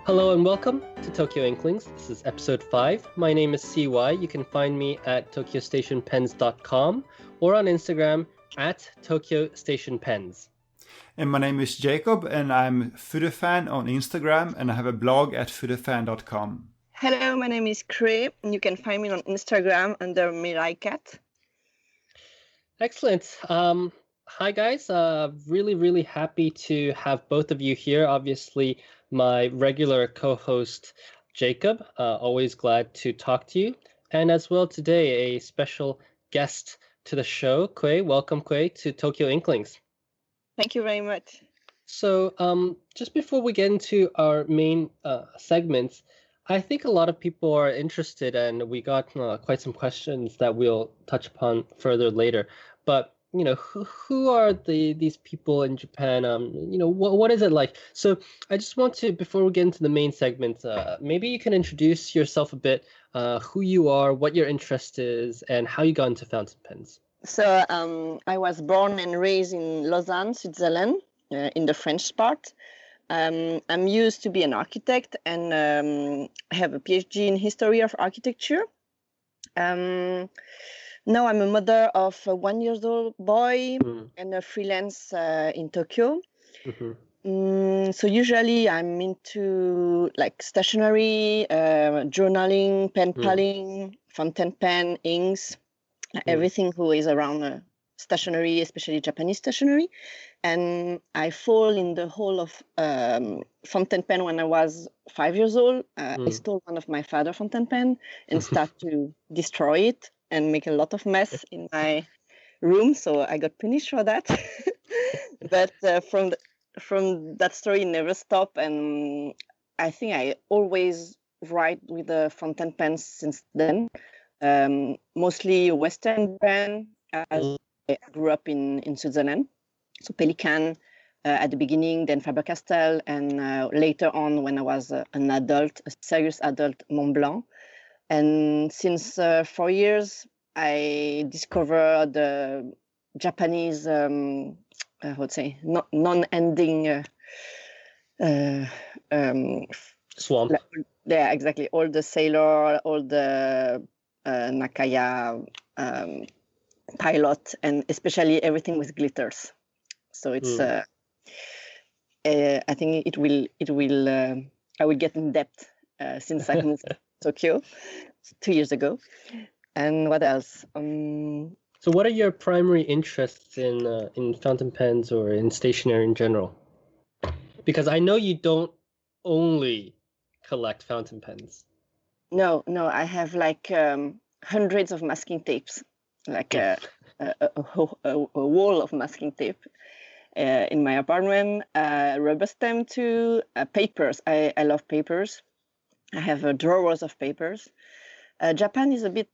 Hello and welcome to Tokyo Inklings. This is episode 5. My name is CY. You can find me at tokyostationpens.com or on Instagram at tokyostationpens. And my name is Jacob, and I'm Fudefan on Instagram, and I have a blog at fudefan.com. Hello, my name is Khue, and you can find me on Instagram under Mirai Cat. Excellent. Hi guys. Really happy to have both of you here. Obviously, my regular co-host Jacob. Always glad to talk to you. And as well today, a special guest to the show, Khue. Welcome, Khue, to Tokyo Inklings. Thank you very much. So just before we get into our main segments, I think a lot of people are interested, and we got quite some questions that we'll touch upon further later. But who are these people in Japan? What is it like? So I just want to, before we get into the main segment, maybe you can introduce yourself a bit, who you are, what your interest is, and how you got into fountain pens. So I was born and raised in Lausanne, Switzerland, in the French part. I'm used to be an architect and have a PhD in history of architecture. Now I'm a mother of a 1-year-old boy and a freelance in Tokyo. So usually I'm into like stationery, journaling, pen paling, fountain pen, inks, everything who is around stationery, especially Japanese stationery. And I fall in the hole of fountain pen when I was 5 years old. I stole one of my father's fountain pen and start to destroy it and make a lot of mess in my room. So I got punished for that. But from that story never stopped. And I think I always write with the fountain pens since then. Mostly Western brand, as I grew up in Switzerland. So Pelican at the beginning, then Faber-Castell, and later on when I was an adult, a serious adult, Montblanc. And since 4 years, I discovered the Japanese, non-ending swamp. Yeah, exactly. All the Sailor, all the Nakaya pilot, and especially everything with glitters. So it's I think it will I will get in depth since I moved to Tokyo 2 years ago. And what else? So what are your primary interests in fountain pens or in stationery in general? Because I know you don't only collect fountain pens. No, I have like hundreds of masking tapes, like a wall of masking tape in my apartment, rubber stamp too, papers. I love papers. I have drawers of papers. Japan is a bit,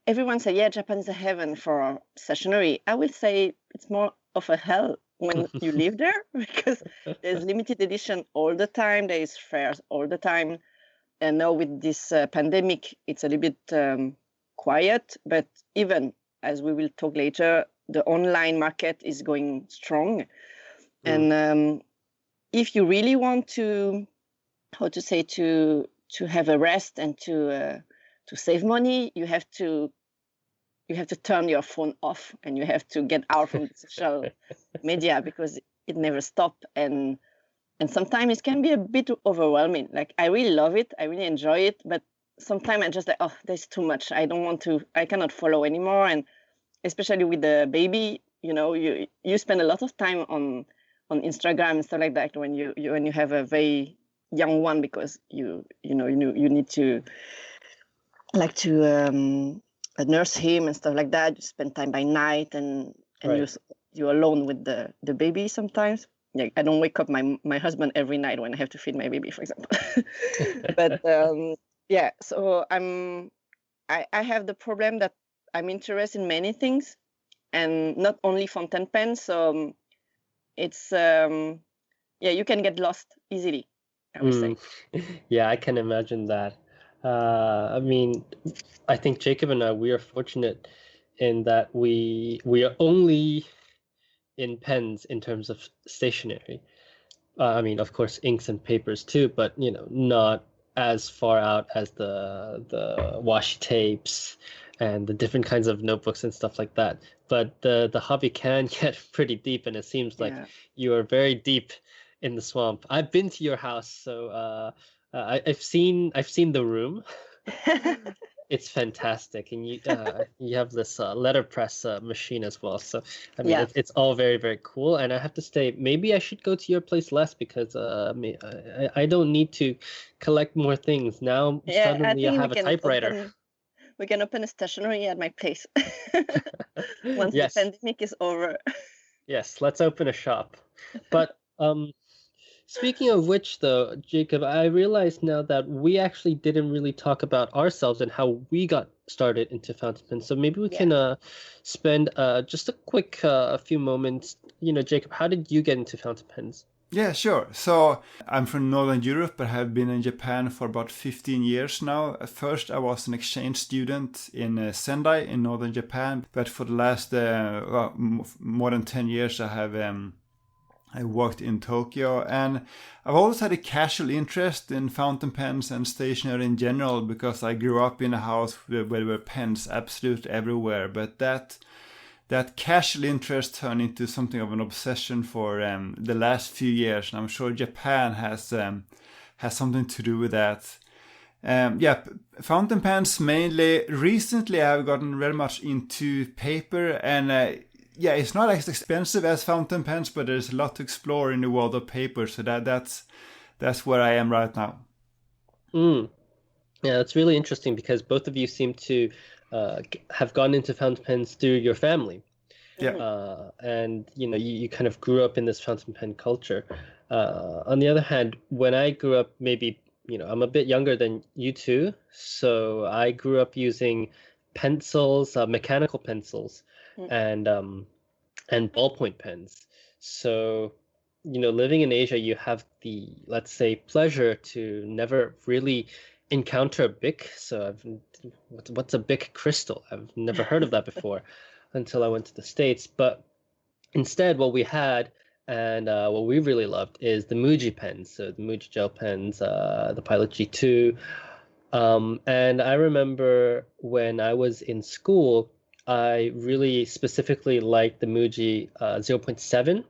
everyone say, yeah, Japan is a heaven for stationery. I will say it's more of a hell when you live there, because there's limited edition all the time. There is fairs all the time. And now with this pandemic, it's a little bit quiet, but even as we will talk later, the online market is going strong. And if you really want to, to have a rest and to save money, you have to turn your phone off and you have to get out from social media, because it never stops. And sometimes it can be a bit overwhelming. Like, I really love it, I really enjoy it, but sometimes I just like, oh, there's too much. I cannot follow anymore. And especially with the baby, you spend a lot of time on Instagram and stuff like that when you have a very young one, because you need to nurse him and stuff like that. You spend time by night, and right. You're alone with the baby sometimes. Like, I don't wake up my husband every night when I have to feed my baby, for example. But yeah, so I have the problem that I'm interested in many things, and not only fountain pens. So it's you can get lost easily, I would say. Yeah, I can imagine that. I mean, I think Jacob and I, we are fortunate in that we are only in pens in terms of stationery. I mean, of course, inks and papers too, but you know, not as far out as the washi tapes and the different kinds of notebooks and stuff like that. But the hobby can get pretty deep, and it seems like Yeah. you are very deep in the swamp. I've been to your house, so I've seen the room. It's fantastic, and you have this letterpress machine as well. So I mean, Yeah. it's all very very cool. And I have to say, maybe I should go to your place less because I don't need to collect more things now. Yeah, I Suddenly, I think have a typewriter. we can open a stationery at my place once the Yes, pandemic is over. yes. Let's open a shop. But speaking of which, though, Jacob, I realize now that we actually didn't really talk about ourselves and how we got started into fountain pens. So maybe we Yeah. can spend just a quick few moments. You know, Jacob, how did you get into fountain pens? Yeah, sure. So I'm from Northern Europe, but have been in Japan for about 15 years now. At first, I was an exchange student in Sendai in Northern Japan, but for the last more than 10 years, I worked in Tokyo, and I've always had a casual interest in fountain pens and stationery in general because I grew up in a house where there were pens absolutely everywhere. But that casual interest turned into something of an obsession for the last few years, and I'm sure Japan has something to do with that. Fountain pens mainly. Recently, I've gotten very much into paper, and it's not as expensive as fountain pens, but there's a lot to explore in the world of paper. So that's where I am right now. Mm. Yeah, that's really interesting because both of you seem to have gone into fountain pens through your family. Yeah. And you know, you kind of grew up in this fountain pen culture. On the other hand, when I grew up, maybe, you know, I'm a bit younger than you two, so I grew up using pencils, mechanical pencils, Mm. and ballpoint pens. So, you know, living in Asia, you have the, let's say, pleasure to never really encounter a Bic. So what's a Bic crystal? I've never heard of that before until I went to the States. But instead, what we had and what we really loved is the Muji pens. So the Muji gel pens, the Pilot G2. And I remember when I was in school, I really specifically liked the Muji 0.7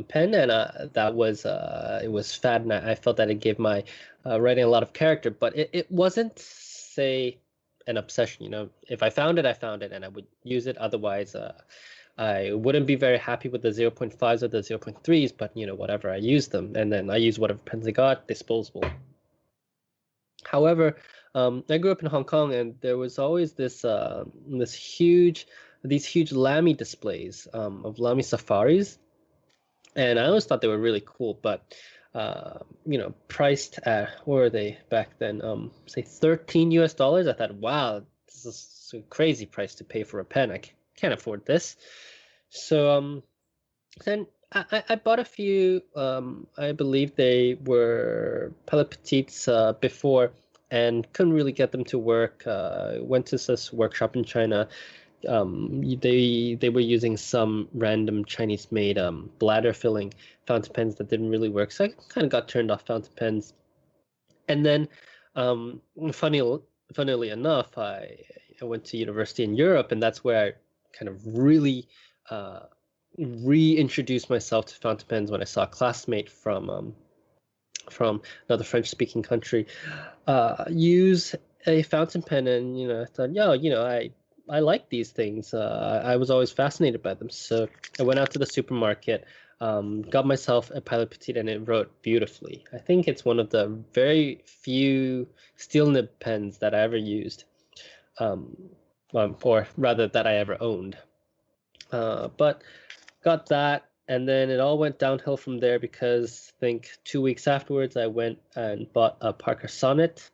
pen, and that was it was fat, and I felt that it gave my writing a lot of character, but it wasn't, say, an obsession. You know, if I found it, I found it, and I would use it. Otherwise, I wouldn't be very happy with the 0.5s or the 0.3s, but you know, whatever, I used them, and then I used whatever pens I got, disposable. However, I grew up in Hong Kong, and there was always these huge Lamy displays of Lamy safaris, and I always thought they were really cool. But you know, priced at, what were they back then? Say $13. I thought, wow, this is a crazy price to pay for a pen. I can't afford this. So then I bought a few. I believe they were Palette Petites before, and couldn't really get them to work. Went to this workshop in China. They were using some random Chinese-made bladder filling fountain pens that didn't really work. So I kind of got turned off fountain pens. And then, funnily enough, I went to university in Europe, and that's where I kind of really reintroduced myself to fountain pens when I saw a classmate from another French-speaking country use a fountain pen, and you know, I thought, yo, you know, I like these things. I was always fascinated by them, so I went out to the supermarket, got myself a Pilot Petite, and it wrote beautifully. I think it's one of the very few steel nib pens that I ever used, or rather that I ever owned. But got that, and then it all went downhill from there because I think 2 weeks afterwards I went and bought a Parker Sonnet.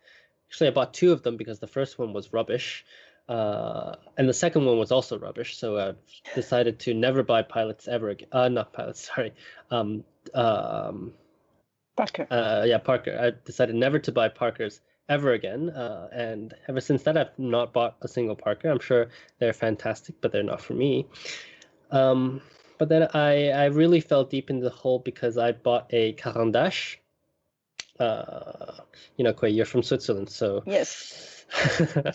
Actually, I bought two of them because the first one was rubbish, and the second one was also rubbish. So I decided to never buy pilots ever again. Not pilots, sorry. Parker. Yeah, Parker. I decided never to buy Parkers ever again. And ever since that, I've not bought a single Parker. I'm sure they're fantastic, but they're not for me. but then I really fell deep into the hole because I bought a Carandache. Khue, you're from Switzerland, so Yes,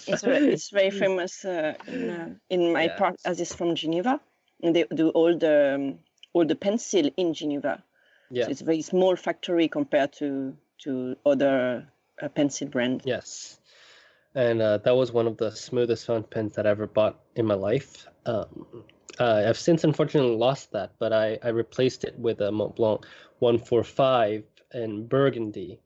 it's very famous in my part, as it's from Geneva, and they do all the pencil in Geneva. Yeah. So it's a very small factory compared to other pencil brands. Yes. And that was one of the smoothest fountain pens that I ever bought in my life. I've since unfortunately lost that, but I replaced it with a Mont Blanc 145 in Burgundy.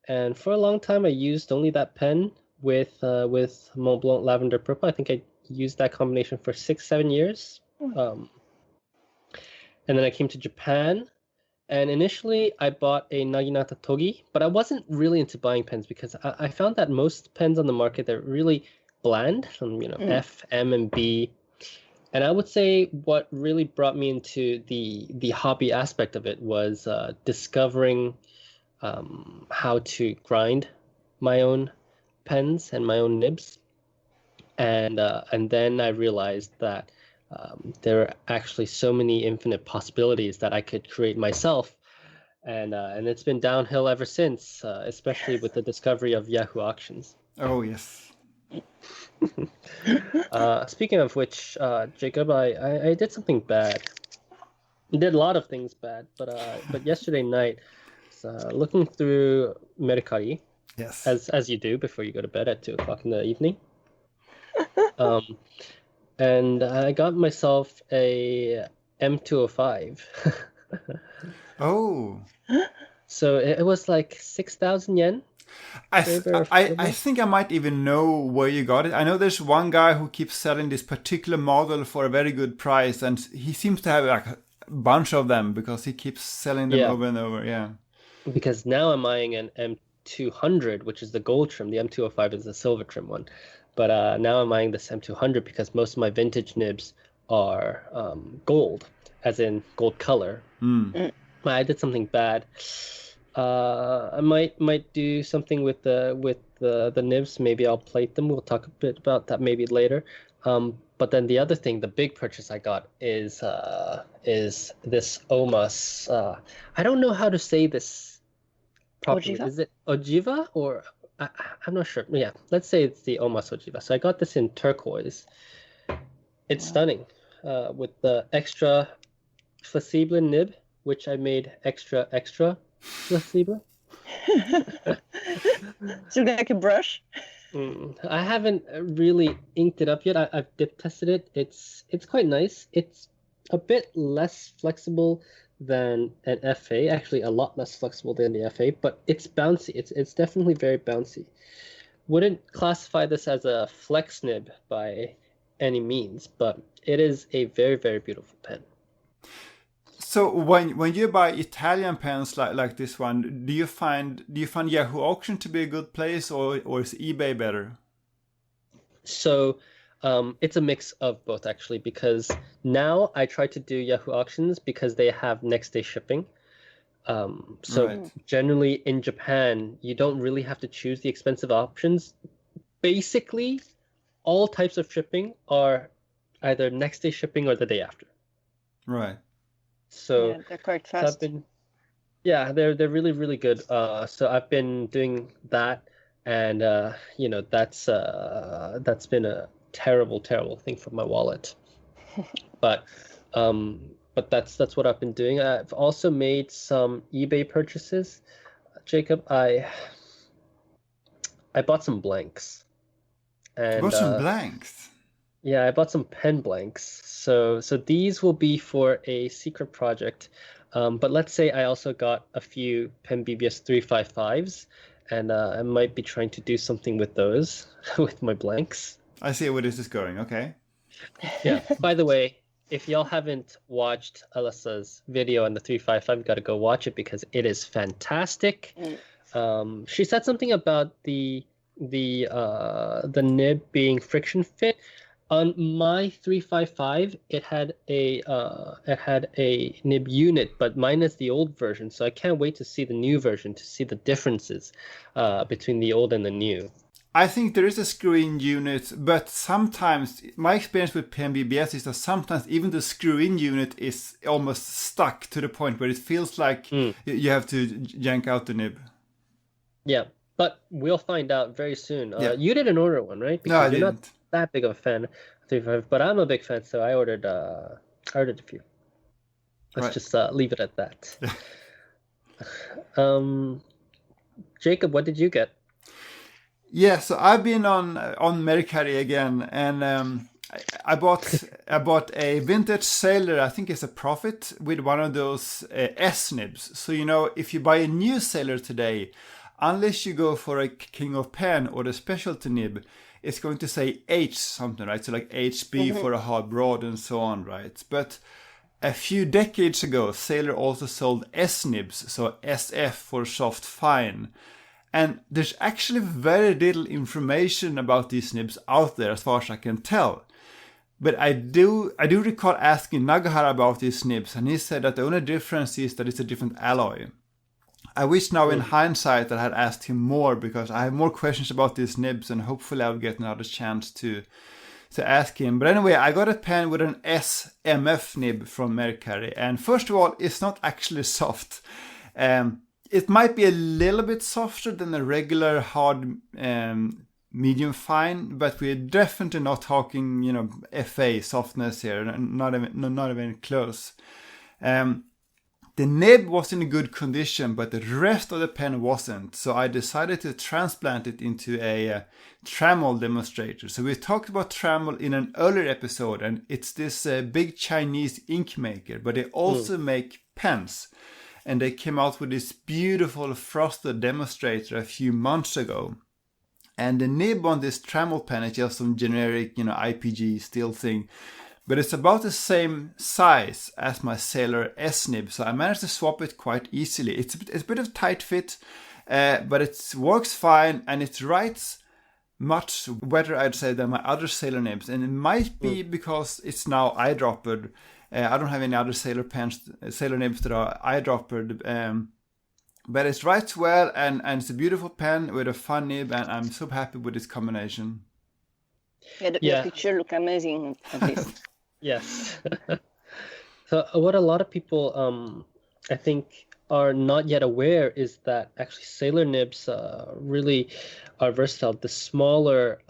And for a long time, I used only that pen with Mont Blanc Lavender Purple. I think I used that combination for 6-7 years. And then I came to Japan. And initially, I bought a Naginata Togi, but I wasn't really into buying pens because I found that most pens on the market, they're really bland, F, M, and B. And I would say what really brought me into the hobby aspect of it was discovering how to grind my own pens and my own nibs. And then I realized that there are actually so many infinite possibilities that I could create myself, and it's been downhill ever since, especially with the discovery of Yahoo Auctions. Oh yes. Speaking of which, Jacob, I did something bad. I did a lot of things bad, but yesterday night, looking through Mercari, yes, as you do before you go to bed at 2:00 in the evening. And I got myself a M205. Oh. So it was like 6,000 yen. I think I might even know where you got it. I know there's one guy who keeps selling this particular model for a very good price, and he seems to have like a bunch of them because he keeps selling them over and over. Yeah. Because now I'm eyeing an M200, which is the gold trim. The M205 is the silver trim one. But now I'm eyeing this M200 because most of my vintage nibs are gold, as in gold color. I did something bad. I might do something with the nibs. Maybe I'll plate them. We'll talk a bit about that maybe later. But then the other thing, the big purchase I got is this Omas. I don't know how to say this properly. Ogiva? Is it Ogiva or? I'm not sure. Yeah, let's say it's the Omas Ogiva. So I got this in turquoise. It's stunning, with the extra flexible nib, which I made extra flexible. So like a brush? I haven't really inked it up yet. I've dip tested it. It's quite nice. It's a bit less flexible than an FA, actually a lot less flexible than the FA, but it's bouncy. It's definitely very bouncy. Wouldn't classify this as a flex nib by any means, but it is a very, very beautiful pen. So when you buy Italian pens like this one, do you find Yahoo Auction to be a good place, or is eBay better? So it's a mix of both, actually, because now I try to do Yahoo Auctions because they have next day shipping. Generally in Japan, you don't really have to choose the expensive options. Basically, all types of shipping are either next day shipping or the day after. Right. So they're quite fast. They're really, really good. So I've been doing that, and that's been a terrible thing for my wallet. But that's what I've been doing. I've also made some eBay purchases. Jacob, I bought some blanks. And you bought some blanks? Yeah, I bought some pen blanks. So these will be for a secret project. But let's say I also got a few Pen BBS 355s, and I might be trying to do something with those, with my blanks. I see where this is going. Okay. Yeah. By the way, if y'all haven't watched Alyssa's video on the 355, you got to go watch it because it is fantastic. She said something about the nib being friction fit. On my 355, it had a nib unit, but mine is the old version, so I can't wait to see the new version to see the differences between the old and the new. I think there is a screw-in unit, but sometimes my experience with PMBBS is that sometimes even the screw-in unit is almost stuck to the point where it feels like you have to yank out the nib. Yeah, but we'll find out very soon. Yeah. You didn't order one, right? No, I Because you're not didn't. that big of a fan of 355, but I'm a big fan, so I ordered a few. Let's Right. just leave it at that. Jacob, what did you get? Yeah, so I've been on Mercari again, and I bought a vintage Sailor. I think it's a Profit with one of those S nibs. So if you buy a new Sailor today, unless you go for a King of Pen or the specialty nib, it's going to say H something, right? So like HB for a hard broad and so on, right? But a few decades ago, Sailor also sold S nibs, so SF for soft fine. And there's actually very little information about these nibs out there as far as I can tell. But I do recall asking Nagahara about these nibs, and he said that the only difference is that it's a different alloy. I wish now in hindsight that I had asked him more, because I have more questions about these nibs, and hopefully I'll get another chance to ask him. But anyway, I got a pen with an SMF nib from Mercari, and first of all, it's not actually soft. It might be a little bit softer than a regular hard medium fine, but we're definitely not talking, FA softness here, not even close. The nib was in good condition, but the rest of the pen wasn't. So I decided to transplant it into a Trammel demonstrator. So we talked about Trammel in an earlier episode, and it's this big Chinese ink maker, but they also make pens. And they came out with this beautiful frosted demonstrator a few months ago. And the nib on this Trammel pen is just some generic, IPG steel thing. But it's about the same size as my Sailor S nib, so I managed to swap it quite easily. It's a bit of tight fit, but it works fine, and it writes much better, I'd say, than my other Sailor nibs. And it might be because it's now eyedroppered. I don't have any other Sailor nibs that are eyedroppered. But it writes well, and it's a beautiful pen with a fun nib, and I'm so happy with this combination. Yeah, the picture look amazing at least. Yes. So what a lot of people, I think, are not yet aware is that actually Sailor nibs really are versatile. The smaller,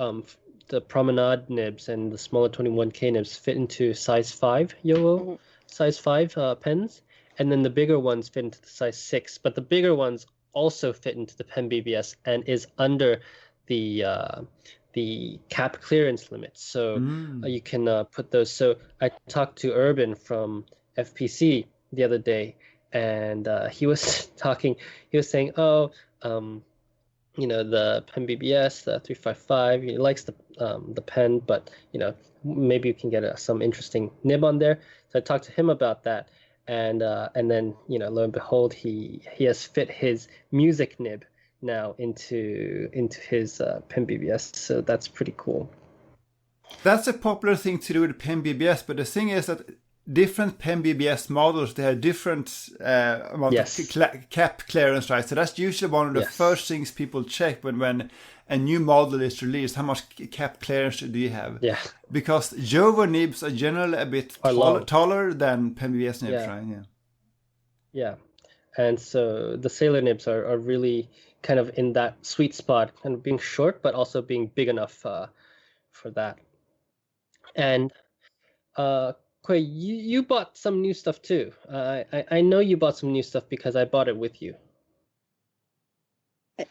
the Promenade nibs and the smaller 21K nibs fit into size 5 YOLO, size 5 pens, and then the bigger ones fit into the size 6. But the bigger ones also fit into the Pen BBS and is under the cap clearance limit, so you can put those. So I talked to Urban from FPC the other day, and he was saying, the Pen BBS, the 355, he likes the pen, but maybe you can get some interesting nib on there. So I talked to him about that, and then lo and behold, he has fit his music nib now into his Pen BBS, so that's pretty cool. That's a popular thing to do with Pen BBS, but the thing is that different Pen BBS models, they have different amount of cap clearance, right? So that's usually one of the first things people check when a new model is released. How much cap clearance do you have? Yeah. Because Jovo nibs are generally a bit taller than Pen BBS nibs, right? Yeah. Yeah. And so the Sailor nibs are really kind of in that sweet spot, kind of being short, but also being big enough for that. And Khue, you bought some new stuff too. I know you bought some new stuff because I bought it with you.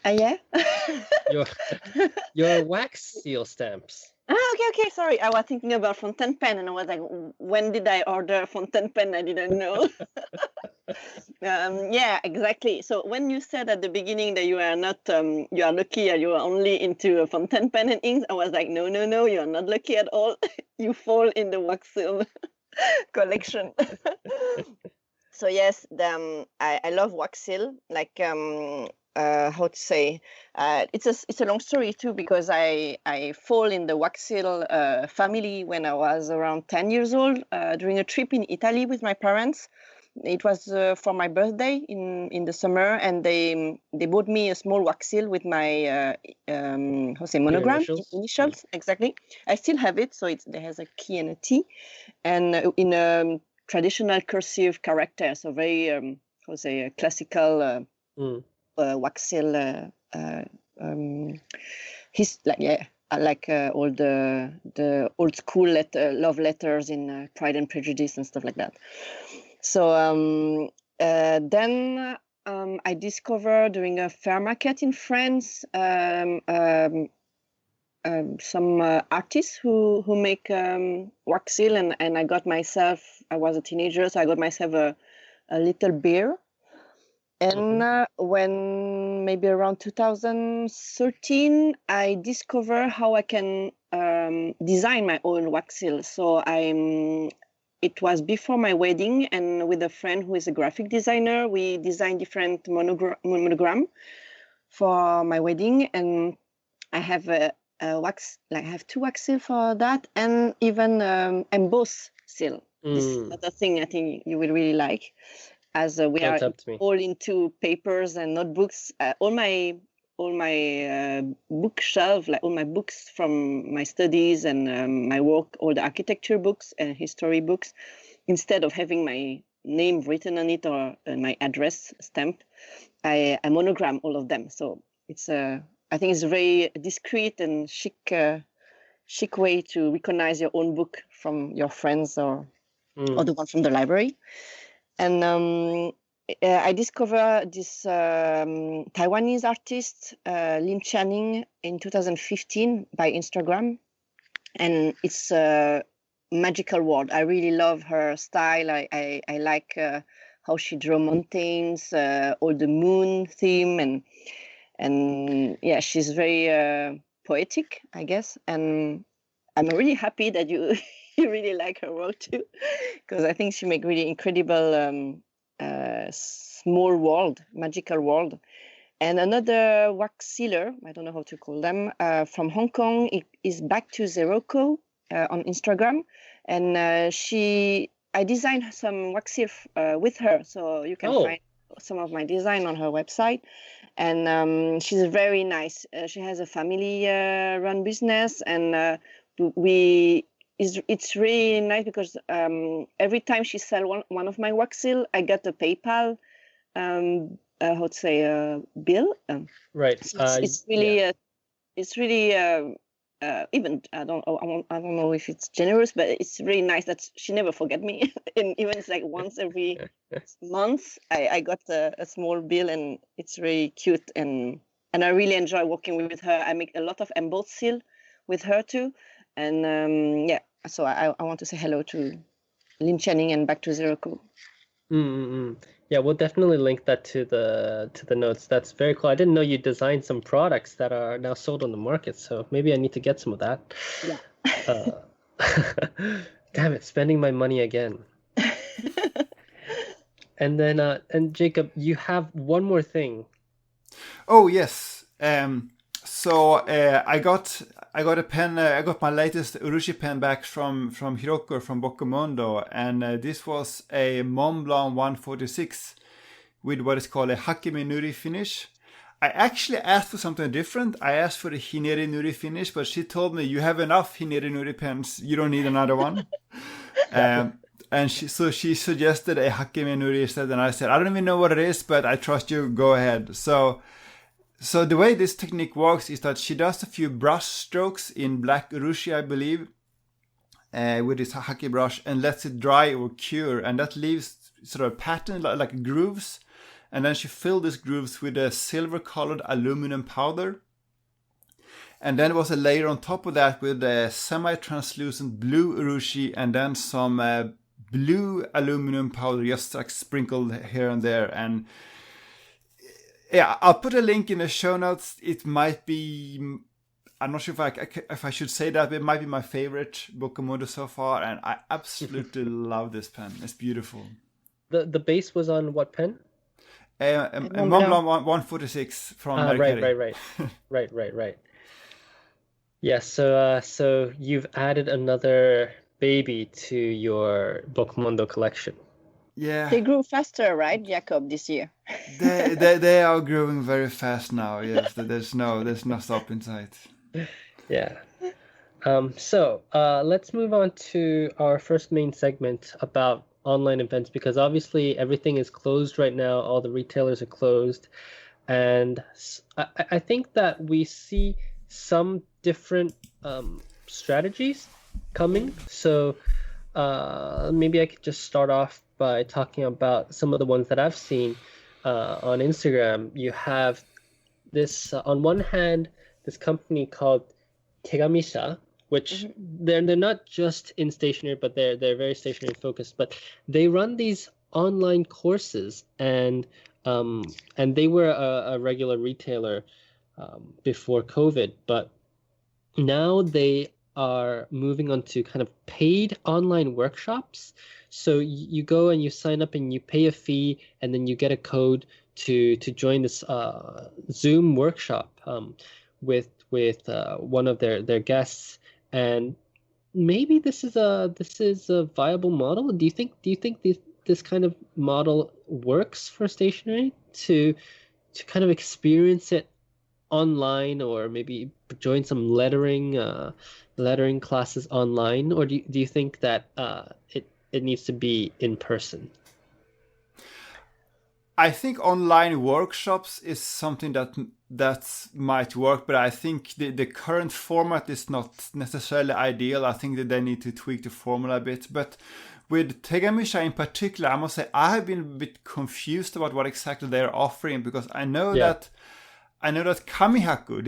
Yeah? your wax seal stamps. Okay. Sorry, I was thinking about fountain pen, and I was like, when did I order fountain pen? I didn't know. Yeah, exactly. So when you said at the beginning that you are not, you are lucky, and you are only into fountain pen and inks, I was like, no, you are not lucky at all. You fall in the wax seal collection. So yes, I love wax seal. Like how to say? It's a long story too, because I fall in the wax seal family when I was around 10 years old during a trip in Italy with my parents. It was for my birthday in the summer, and they bought me a small wax seal with my monogram initials. Exactly. I still have it, so it has a key and a T, and in a traditional cursive character, so very classical wax seal. All the old school love letters in Pride and Prejudice and stuff like that. So then I discovered during a fair market in France some artists who make wax seal, and I was a teenager, so I got myself a little beer. And when maybe around 2013, I discovered how I can design my own wax seal. So it was before my wedding, and with a friend who is a graphic designer, we designed different monogram for my wedding. And I have I have 2 wax seal for that, and even emboss seal. This is another thing I think you will really like, as we are all into papers and notebooks. All my bookshelf, like all my books from my studies and my work, all the architecture books and history books, instead of having my name written on it or my address stamped, I monogram all of them. So it's I think it's a very discreet and chic way to recognize your own book from your friends or the one from the library. And I discovered this Taiwanese artist, Lim Channing, in 2015 by Instagram. And it's a magical world. I really love her style. I like how she drew mountains, all the moon theme. And yeah, she's very poetic, I guess. And I'm really happy that you really like her work too, because I think she makes really incredible small world, magical world. And another wax sealer, I don't know how to call them, from Hong Kong, is Back to Zero on Instagram. And I designed some wax seal with her, so you can find some of my design on her website. And she's very nice. She has a family-run business, and it's really nice because every time she sells one of my wax seal, I get a PayPal bill. Right. So it's really even I don't know if it's generous, but it's really nice that she never forget me. And even it's like once every month, I got a small bill, and it's really cute. And I really enjoy working with her. I make a lot of embossed seal with her too. And so I want to say hello to Lim Channing and Back to Zero. Yeah, we'll definitely link that to the notes. That's very cool. I didn't know you designed some products that are now sold on the market, so maybe I need to get some of that. Yeah. Damn it, spending my money again. And then and Jacob, you have one more thing. Oh yes. So I got a pen. I got my latest Urushi pen back from Hiroko from Bokumondo, and this was a Mont Blanc 146 with what is called a Hakime Nuri finish. I actually asked for something different. I asked for the Hineri Nuri finish, but she told me, you have enough Hineri Nuri pens. You don't need another one. And she suggested a Hakime Nuri instead, and I said, I don't even know what it is, but I trust you. Go ahead. So the way this technique works is that she does a few brush strokes in black urushi, I believe, with this haki brush, and lets it dry or cure, and that leaves sort of a pattern like grooves. And then she filled these grooves with a silver-colored aluminum powder. And then there was a layer on top of that with a semi-translucent blue urushi, and then some blue aluminum powder just like sprinkled here and there. And yeah, I'll put a link in the show notes. It might be, I'm not sure if I should say that, but it might be my favorite Bokumodo so far, and I absolutely love this pen. It's beautiful. The base was on what pen? Mont Blanc 146 from Right. Yeah, so you've added another baby to your Bokumondo collection. Yeah. They grew faster, right, Jacob, this year? They are growing very fast now. Yes, there's no stop in sight. Yeah. So let's move on to our first main segment about online events, because obviously everything is closed right now. All the retailers are closed. And I think that we see some different strategies coming. So maybe I could just start off by talking about some of the ones that I've seen on Instagram. You have this, on one hand, this company called Tegamisha, which they're not just in stationery, but they're very stationery focused. But they run these online courses, and they were a regular retailer before COVID, but now they are moving on to kind of paid online workshops. So you go and you sign up and you pay a fee, and then you get a code to join this Zoom workshop with one of their guests. And maybe this is a viable model. Do you think this kind of model works for stationery to kind of experience it online, or maybe join some lettering classes online, or do you think that it needs to be in person? I think online workshops is something that might work, but I think the current format is not necessarily ideal. I think that they need to tweak the formula a bit. But with Tegamisha in particular, I must say I have been a bit confused about what exactly they're offering, because I know that Kamihaku,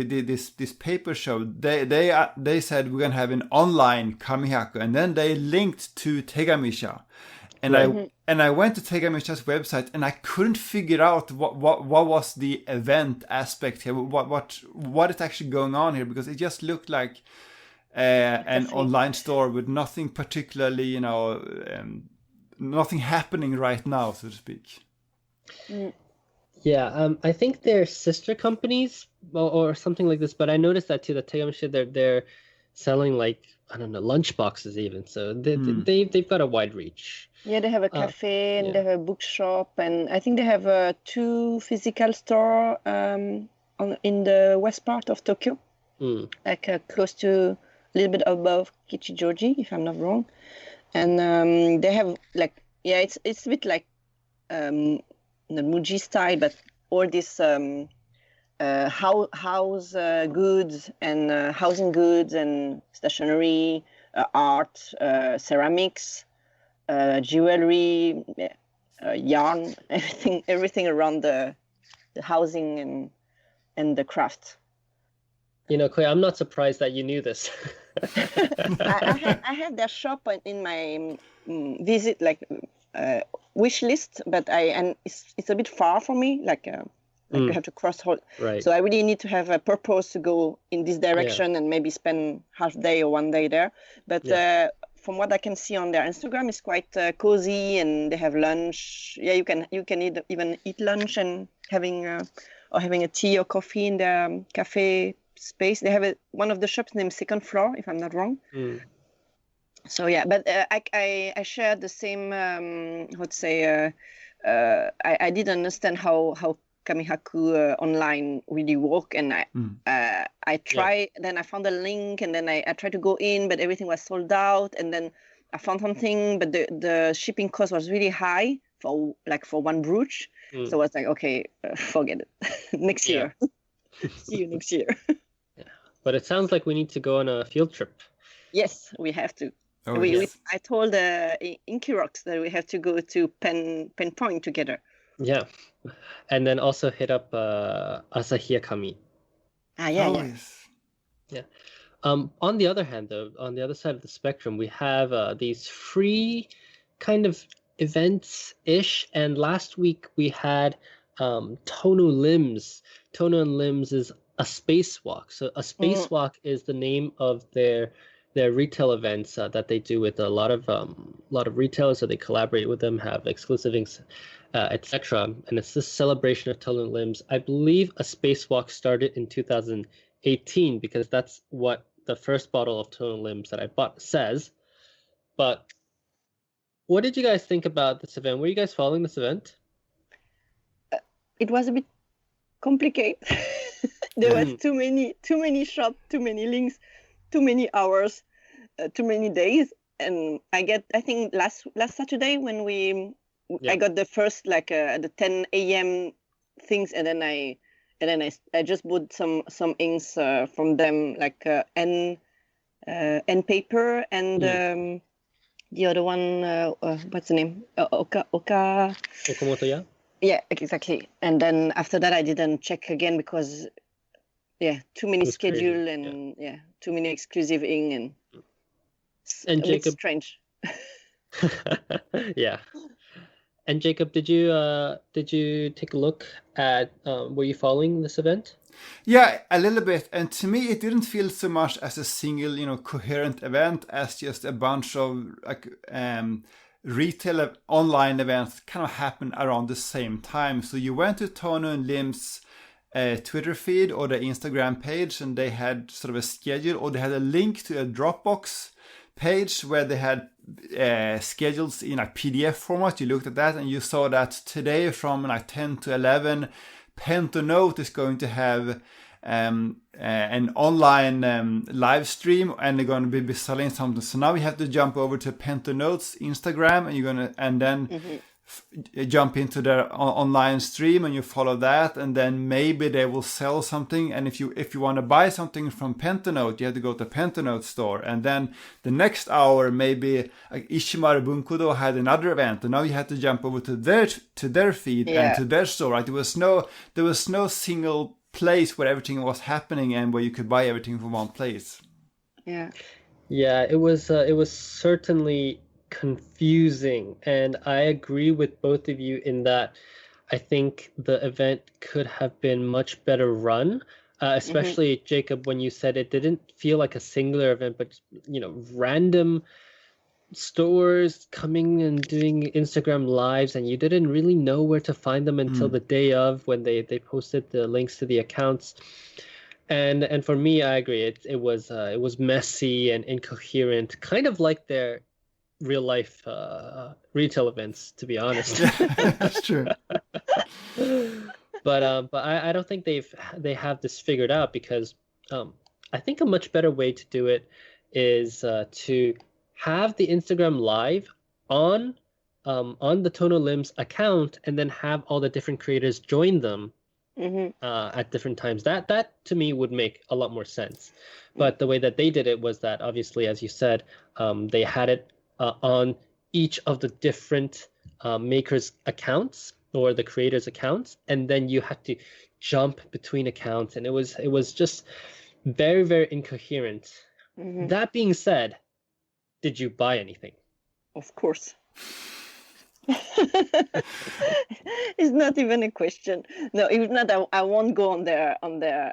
this paper show, they said we're gonna have an online Kamihaku, and then they linked to Tegamisha. And I went to Tegamisha's website, and I couldn't figure out what was the event aspect here, what is actually going on here, because it just looked like an online store with nothing particularly, nothing happening right now, so to speak. Yeah, I think they're sister companies or something like this, but I noticed that too. The Tegamisha, they're selling, like, I don't know, lunch boxes even. So they've got a wide reach. Yeah, they have a cafe and they have a bookshop, and I think they have 2 physical store in the west part of Tokyo, like close to a little bit above Kichijoji, if I'm not wrong. And they have it's a bit like the Muji style, but all this house goods and housing goods and stationery, art, ceramics, jewelry, yarn, everything around the housing and the craft. Khue, I'm not surprised that you knew this. I had their shop in my visit, wish list, but it's a bit far for me. I have to cross whole. Right. So I really need to have a purpose to go in this direction and maybe spend half day or one day there. But from what I can see on their Instagram, it's quite cozy, and they have lunch. Yeah, you can even eat lunch and having a tea or coffee in the cafe space. They have one of the shops named Second Floor, if I'm not wrong. So yeah, but I shared the same. I didn't understand how Kamihaku online really work, and I tried. Then I found a link, and then I tried to go in, but everything was sold out. And then I found something, but the shipping cost was really high for one brooch. So I was like, okay, forget it. Next year. See you next year. But it sounds like we need to go on a field trip. Yes, we have to. Yes. I told Inkirox that we have to go to Pen Point together. Yeah, and then also hit up Asahiya Kami. Yes. Yeah. On the other hand, though, on the other side of the spectrum, we have these free kind of events-ish, and last week we had Tonu Limbs. Tonu and Limbs is a spacewalk. So a spacewalk is the name of their retail events that they do with a lot of retailers. So they collaborate with them, have exclusive things, etc. And it's this celebration of Tonu Limbs. I believe a spacewalk started in 2018, because that's what the first bottle of Tonu Limbs that I bought says. But What did you guys think about this event? Were you guys following this event? It was a bit complicated. There was too many shops, too many links, too many hours, too many days. And I think last Saturday when I got the first the 10 a.m. things, and then I just bought some inks from them, like N paper and the other one, what's the name? Okamoto, yeah? Yeah, exactly. And then after that, I didn't check again because, too many schedule and too many exclusive ink and Jacob, strange. Yeah. And Jacob, did you take a look at were you following this event? Yeah, a little bit. And to me, it didn't feel so much as a single, coherent event as just a bunch of retail online events kind of happened around the same time. So you went to Tono and Lim's Twitter feed or the Instagram page, and they had sort of a schedule, or they had a link to a Dropbox page where they had schedules in a PDF format. You looked at that and you saw that today from 10 to 11, Pentonote is going to have an online live stream, and they're going to be selling something. So now you have to jump over to Pentonote's Instagram, and then jump into their online stream, and you follow that, and then maybe they will sell something. And if you want to buy something from Pentanote, you have to go to Pentanote store, and then the next hour maybe Ishimaru Bunkudo had another event, and now you have to jump over to their feed and to their store. Right? There was no single place where everything was happening and where you could buy everything from one place. Yeah, it was certainly confusing, and I agree with both of you in that I think the event could have been much better run, especially Jacob, when you said it didn't feel like a singular event, but random stores coming and doing Instagram lives, and you didn't really know where to find them until the day of, when they posted the links to the accounts. And for me, I agree, it was messy and incoherent, kind of like their real life retail events, to be honest. That's true. But I don't think they have this figured out, because I think a much better way to do it is to have the Instagram live on the Tono Limbs account, and then have all the different creators join them at different times. That to me would make a lot more sense. But the way that they did it was that, obviously, as you said, they had it on each of the different makers' accounts or the creators' accounts, and then you had to jump between accounts, and it was just very, very incoherent. That being said, did you buy anything? Of course. It's not even a question. No, if not, I won't go on there.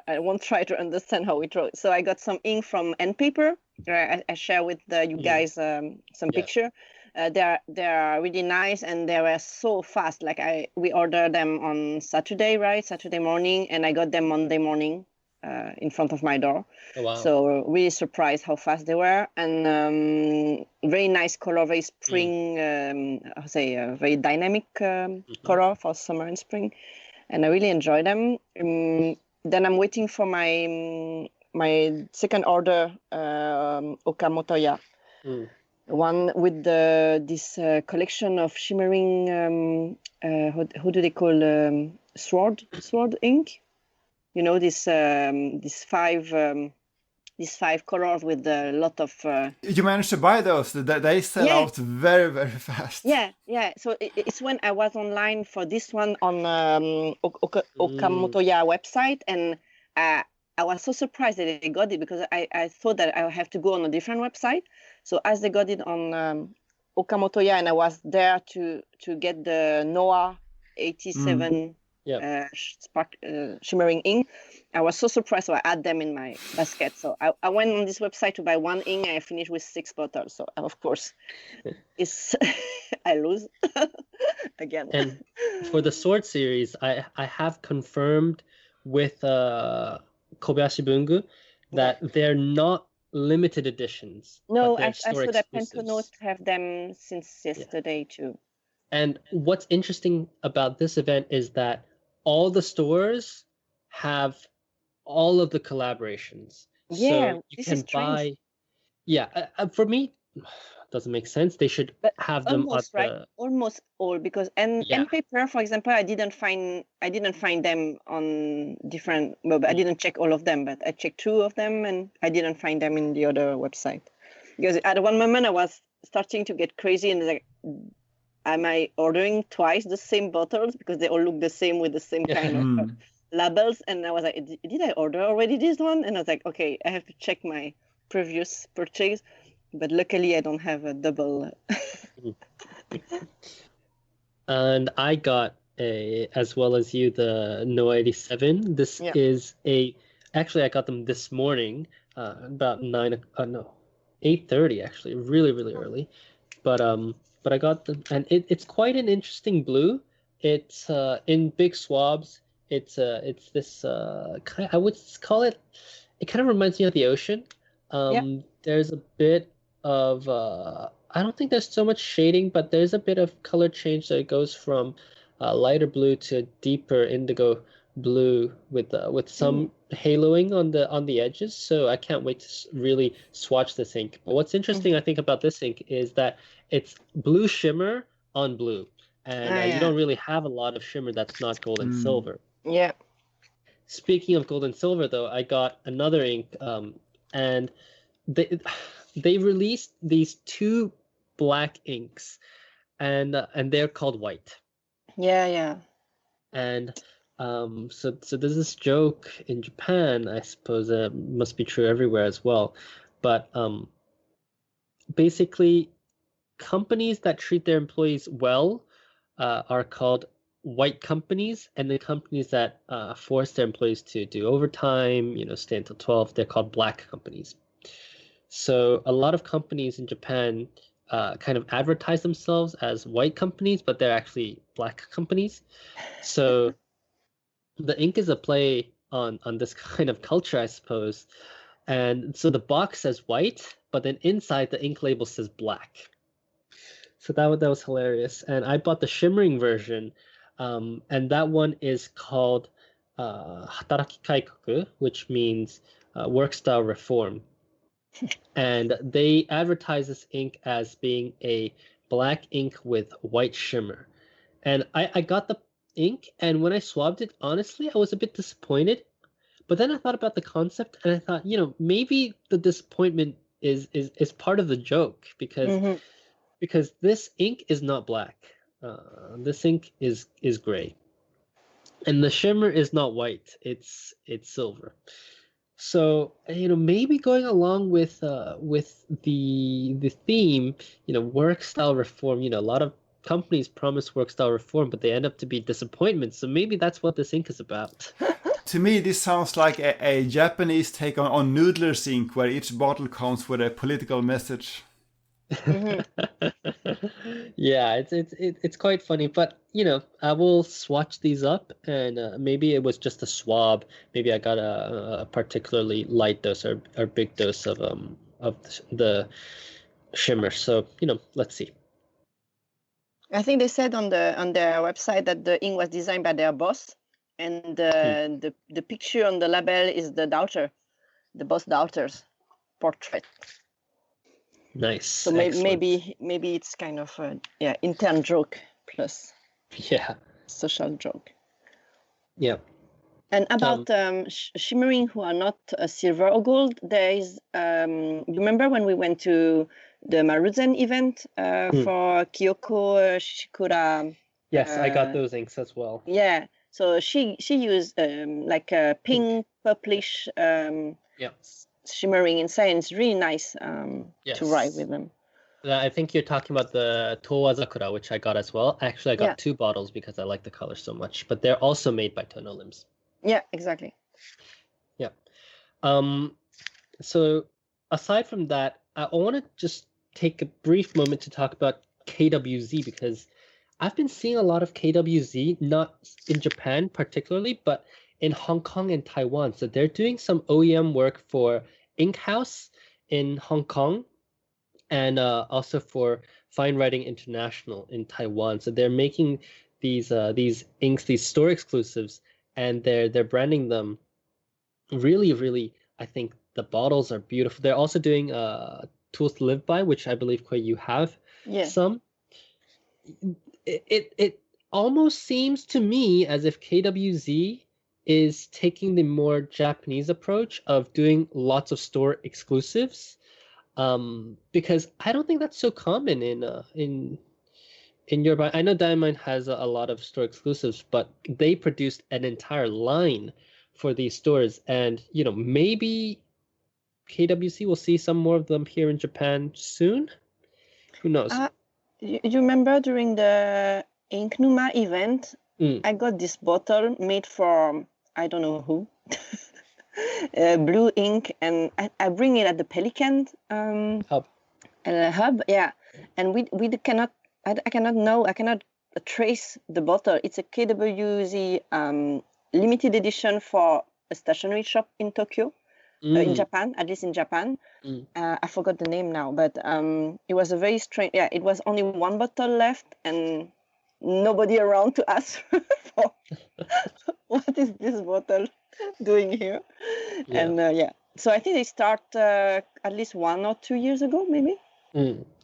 I won't try to understand how it wrote. So I got some ink from N paper. I share with you guys some picture. They are really nice, and they were so fast. Like we ordered them on Saturday morning, and I got them Monday morning in front of my door. Oh, wow. So really surprised how fast they were, and very nice color, very spring, very dynamic color for summer and spring, and I really enjoy them. Then I'm waiting for my second order, Okamotoya. One with this collection of shimmering, who do they call, sword ink? These five colors with a lot of. You managed to buy those? They sell out very, very fast. Yeah. So it's when I was online for this one on Okamotoya website, and I was so surprised that they got it, because I thought that I would have to go on a different website. So as they got it on Okamotoya, and I was there to get the Noah 87 spark shimmering ink, I was so surprised. So I add them in my basket. So I went on this website to buy one ink, and I finished with 6 bottles. So of course, I lose again. And for the sword series, I have confirmed with Kobayashi Bungu that they're not limited editions, No, but they're I store saw that Pantone exclusives. have them since yesterday too. And what's interesting about this event is that all the stores have all of the collaborations. Yeah, So you this is can strange. buy, yeah, for me, doesn't make sense. They should But have them at almost, right? the, Almost all, because yeah. and paper, for example, I didn't find them on different. Well, I didn't check all of them, but I checked two of them, and I didn't find them in the other website. Because at one moment I was starting to get crazy and like, am I ordering twice the same bottles because they all look the same with the same kind of labels? And I was like, did I order already this one? And I was like, okay, I have to check my previous purchase. But luckily, I don't have a double. And I got as well as you, the No 87. This Yeah. is actually I got them this morning, about 8:30 actually, really, really early. But I got them, and it's quite an interesting blue. It's in big swabs. It's this I would call it. It kind of reminds me of the ocean. There's a bit of I don't think there's so much shading, but there's a bit of color change that goes from lighter blue to deeper indigo blue with some haloing on the edges. So I can't wait to really swatch this ink. But what's interesting, I think, about this ink is that it's blue shimmer on blue, and you don't really have a lot of shimmer that's not gold and silver. Yeah. Speaking of gold and silver, though, I got another ink, and they released these two black inks, and they're called white. Yeah. And so there's this joke in Japan, I suppose it must be true everywhere as well, but basically companies that treat their employees well are called white companies, and the companies that force their employees to do overtime, stay until 12, they're called black companies. So a lot of companies in Japan kind of advertise themselves as white companies, but they're actually black companies. So the ink is a play on this kind of culture, I suppose. And so the box says white, but then inside the ink label says black. So that was hilarious. And I bought the shimmering version, and that one is called Hataraki Kaikoku, which means work style reform. And they advertise this ink as being a black ink with white shimmer. And I got the ink, and when I swabbed it, honestly, I was a bit disappointed. But then I thought about the concept, and I thought, maybe the disappointment is part of the joke, because this ink is not black. This ink is gray, and the shimmer is not white. It's silver. So maybe going along with the theme, work style reform. A lot of companies promise work style reform, but they end up to be disappointments. So maybe that's what this ink is about. To me, this sounds like a Japanese take on Noodler's ink, where each bottle comes with a political message. Yeah, it's quite funny, but I will swatch these up, and maybe it was just a swab. Maybe I got a particularly light dose or big dose of the shimmer. So let's see. I think they said on their website that the ink was designed by their boss, and the picture on the label is the boss daughter's portrait. Nice. So maybe it's kind of intern joke plus social joke. Yeah. And about shimmering who are not silver or gold, there is. You remember when we went to the Maruzen event for Kyoko Shikura? Yes, I got those inks as well. Yeah. So she used like a pink purplish shimmering inside, and it's really nice to ride with them. I think you're talking about the Towa Zakura, which I got as well. Actually, I got 2 bottles because I like the color so much, but they're also made by Tono Limbs. Yeah, exactly. Yeah. So aside from that, I want to just take a brief moment to talk about KWZ, because I've been seeing a lot of KWZ, not in Japan particularly, but in Hong Kong and Taiwan. So they're doing some OEM work for Ink House in Hong Kong, and also for Fine Writing International in Taiwan. So they're making these inks, these store exclusives, and they're branding them really, really. I think the bottles are beautiful. They're also doing tools to live by, which I believe, Khue, you have some. It almost seems to me as if KWZ is taking the more Japanese approach of doing lots of store exclusives, because I don't think that's so common in Europe. I know Diamond has a lot of store exclusives, but they produced an entire line for these stores, and maybe KWC will see some more of them here in Japan soon. Who knows? You remember during the Ink Numa event, I got this bottle made from I don't know who, blue ink, and I bring it at the Pelican hub. Yeah, and we cannot. I cannot trace the bottle. It's a KWZ limited edition for a stationery shop in Tokyo. In Japan, at least in Japan. I forgot the name now, but it was a very strange. Yeah, it was only one bottle left, and nobody around to ask for what is this bottle doing here. Yeah. And so I think they start at least 1 or 2 years ago, maybe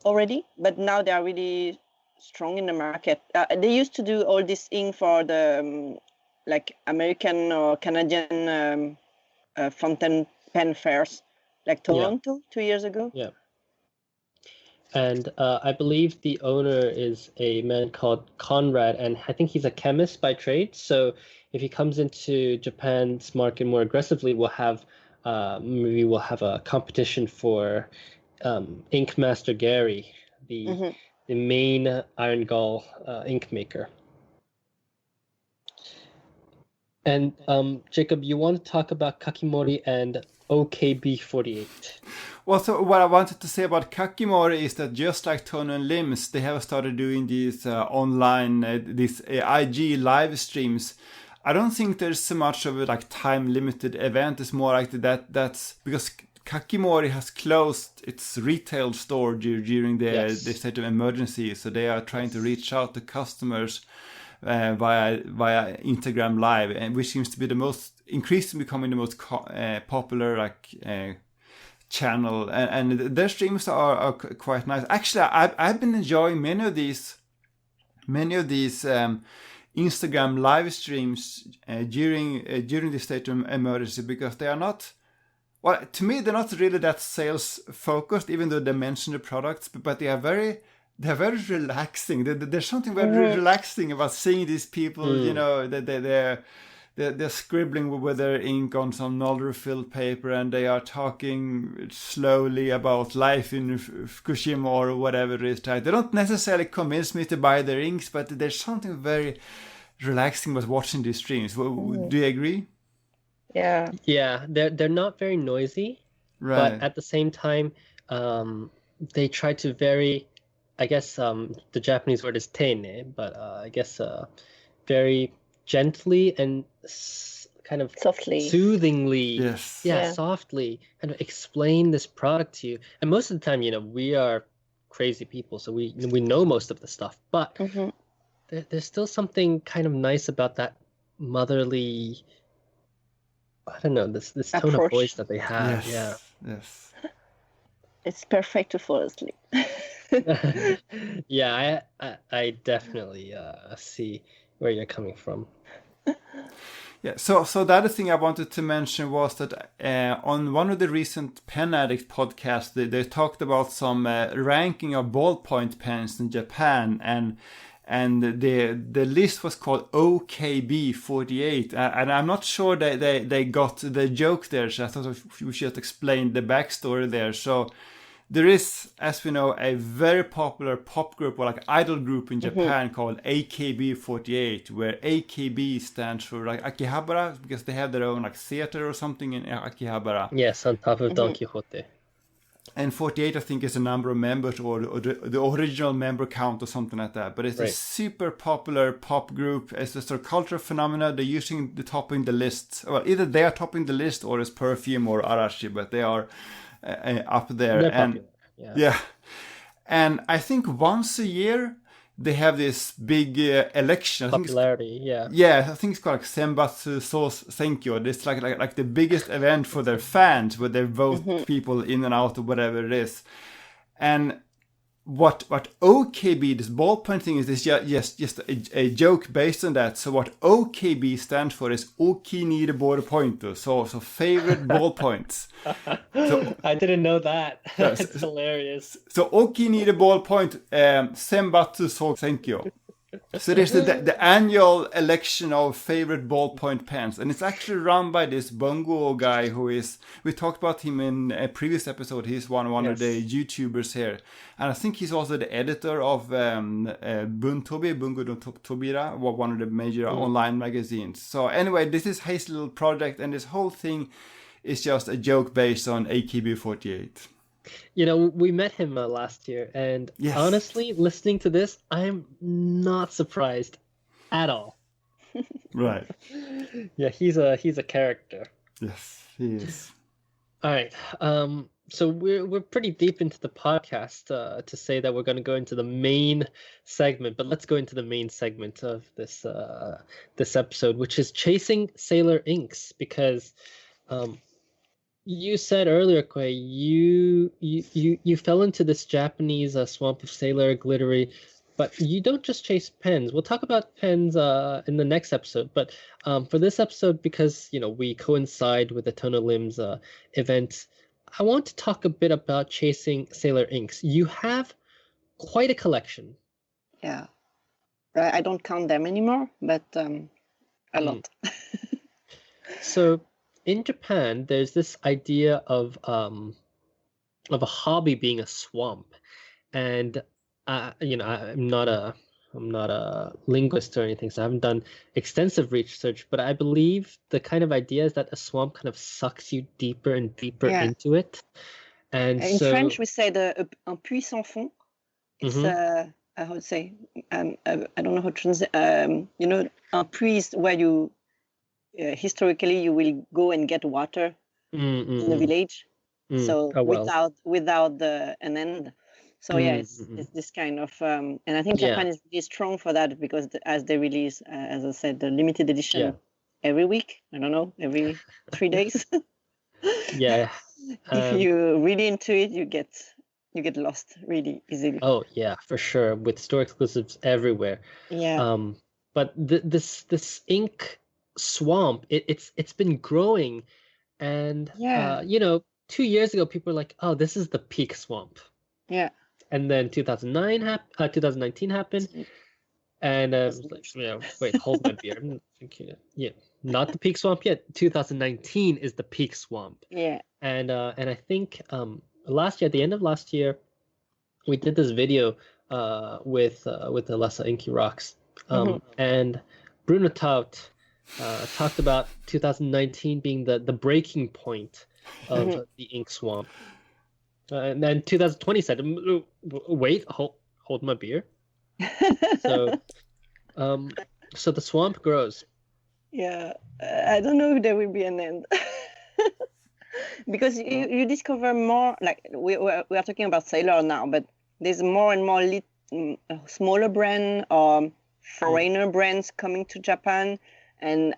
already. But now they are really strong in the market. They used to do all this ink for the like American or Canadian fountain pen fairs, like Toronto 2 years ago. Yeah. And I believe the owner is a man called Conrad, and I think he's a chemist by trade. So if he comes into Japan's market more aggressively, maybe we'll have a competition for Ink Master Gary, the main Iron Gall ink maker. And Jacob, you want to talk about Kakimori and OKB48? Well, so what I wanted to say about Kakimori is that just like Tone and Limbs, they have started doing these online, these IG live streams. I don't think there's so much of a like time-limited event. It's more like that's because Kakimori has closed its retail store during the state of emergency, so they are trying to reach out to customers via Instagram Live, and which seems to be the most increasingly becoming the most popular channel, and their streams are quite nice. Actually, I've been enjoying many of these Instagram live streams during the state of emergency, because they are not. Well, to me, they're not really that sales focused, even though they mention the products, but they are very relaxing. There's something very relaxing about seeing these people. They're scribbling with their ink on some Nolder-filled paper, and they are talking slowly about life in Fukushima or whatever it is. Right? They don't necessarily convince me to buy their inks, but there's something very relaxing about watching these streams. Do you agree? Yeah. Yeah, they're not very noisy, right? But at the same time, they try to very, I guess the Japanese word is teine, but I guess very gently and kind of softly, soothingly, softly, kind of explain this product to you. And most of the time, we are crazy people, so we know most of the stuff, but there's still something kind of nice about that motherly, I don't know, this tone of voice that they have. Yes. It's perfect to fall asleep. Yeah, I definitely see where you're coming from. Yeah, so the other thing I wanted to mention was that on one of the recent Pen Addict podcasts, they talked about some ranking of ballpoint pens in Japan, and the list was called OKB48, and I'm not sure they got the joke there, so I thought we should explain the backstory there. So there is, as we know, a very popular pop group or like idol group in Japan called AKB48, where AKB stands for like Akihabara, because they have their own like theater or something in Akihabara. Yes, on top of Don Quixote. And 48, I think, is the number of members or the original member count or something like that. But it's a super popular pop group. It's a sort of cultural phenomena. They're topping the list. Well, either they are topping the list or it's Perfume or Arashi, but they are up there. They're And popular. Yeah. yeah, and I think once a year they have this big election. I think Popularity. Yeah. yeah, I think it's called like Senbatsu Sous Senkyo. It's like the biggest event for their fans, where they vote people in and out or whatever it is. And what OKB, this ballpoint thing, is just a joke based on that. So what OKB stands for is Okinire ballpoint. So favorite ballpoints. So I didn't know that. Yes. That's hilarious. so Okinire ballpoint Senbatsu Sou Senkyo. So there's the annual election of favorite ballpoint pens, and it's actually run by this Bungo guy who is, we talked about him in a previous episode. He's one of the YouTubers here, and I think he's also the editor of Buntobi, Bungo no Tobira, one of the major online magazines. So anyway, this is his little project, and this whole thing is just a joke based on AKB48. You know, we met him last year, and Yes. honestly, listening to this, I'm not surprised at all. Right. Yeah, he's a character. Yes, he is. All right. So we're pretty deep into the podcast to say that we're going to go into the main segment, but let's go into the main segment of this episode, which is chasing Sailor Inks, because you said earlier, Khue, you fell into this Japanese swamp of Sailor glittery, but you don't just chase pens. We'll talk about pens in the next episode, but for this episode, because we coincide with the Tono Limbs event, I want to talk a bit about chasing Sailor Inks. You have quite a collection. Yeah. I don't count them anymore, but a lot. So in Japan, there's this idea of a hobby being a swamp, and I'm not a linguist or anything, so I haven't done extensive research, but I believe the kind of idea is that a swamp kind of sucks you deeper and deeper into it. And in so, French, we say un puits sans fond. It's how to say? I don't know how to translate. Un puits is where you historically you will go and get water in the village. So without an end. So it's this kind of, and I think Japan is really strong for that, because as they release, as I said, the limited edition every week. I don't know, every 3 days. Yeah. If you're really into it, you get lost really easily. Oh yeah, for sure, with store exclusives everywhere. Yeah. But this ink swamp, it's been growing, and 2 years ago people were like, oh, this is the peak swamp. Yeah. And then 2019 happened, and I was like, wait, hold my beer. I'm thinking, not the peak swamp yet. 2019 is the peak swamp. Yeah. And I think last year, at the end of last year, we did this video with the Lessa Inky Rocks, and Bruno Taut talked about 2019 being the breaking point of the ink swamp. And then 2020 said, wait, hold my beer. So the swamp grows. Yeah, I don't know if there will be an end. Because you discover more, like we are talking about Sailor now, but there's more and more smaller brand or foreigner brands coming to Japan. And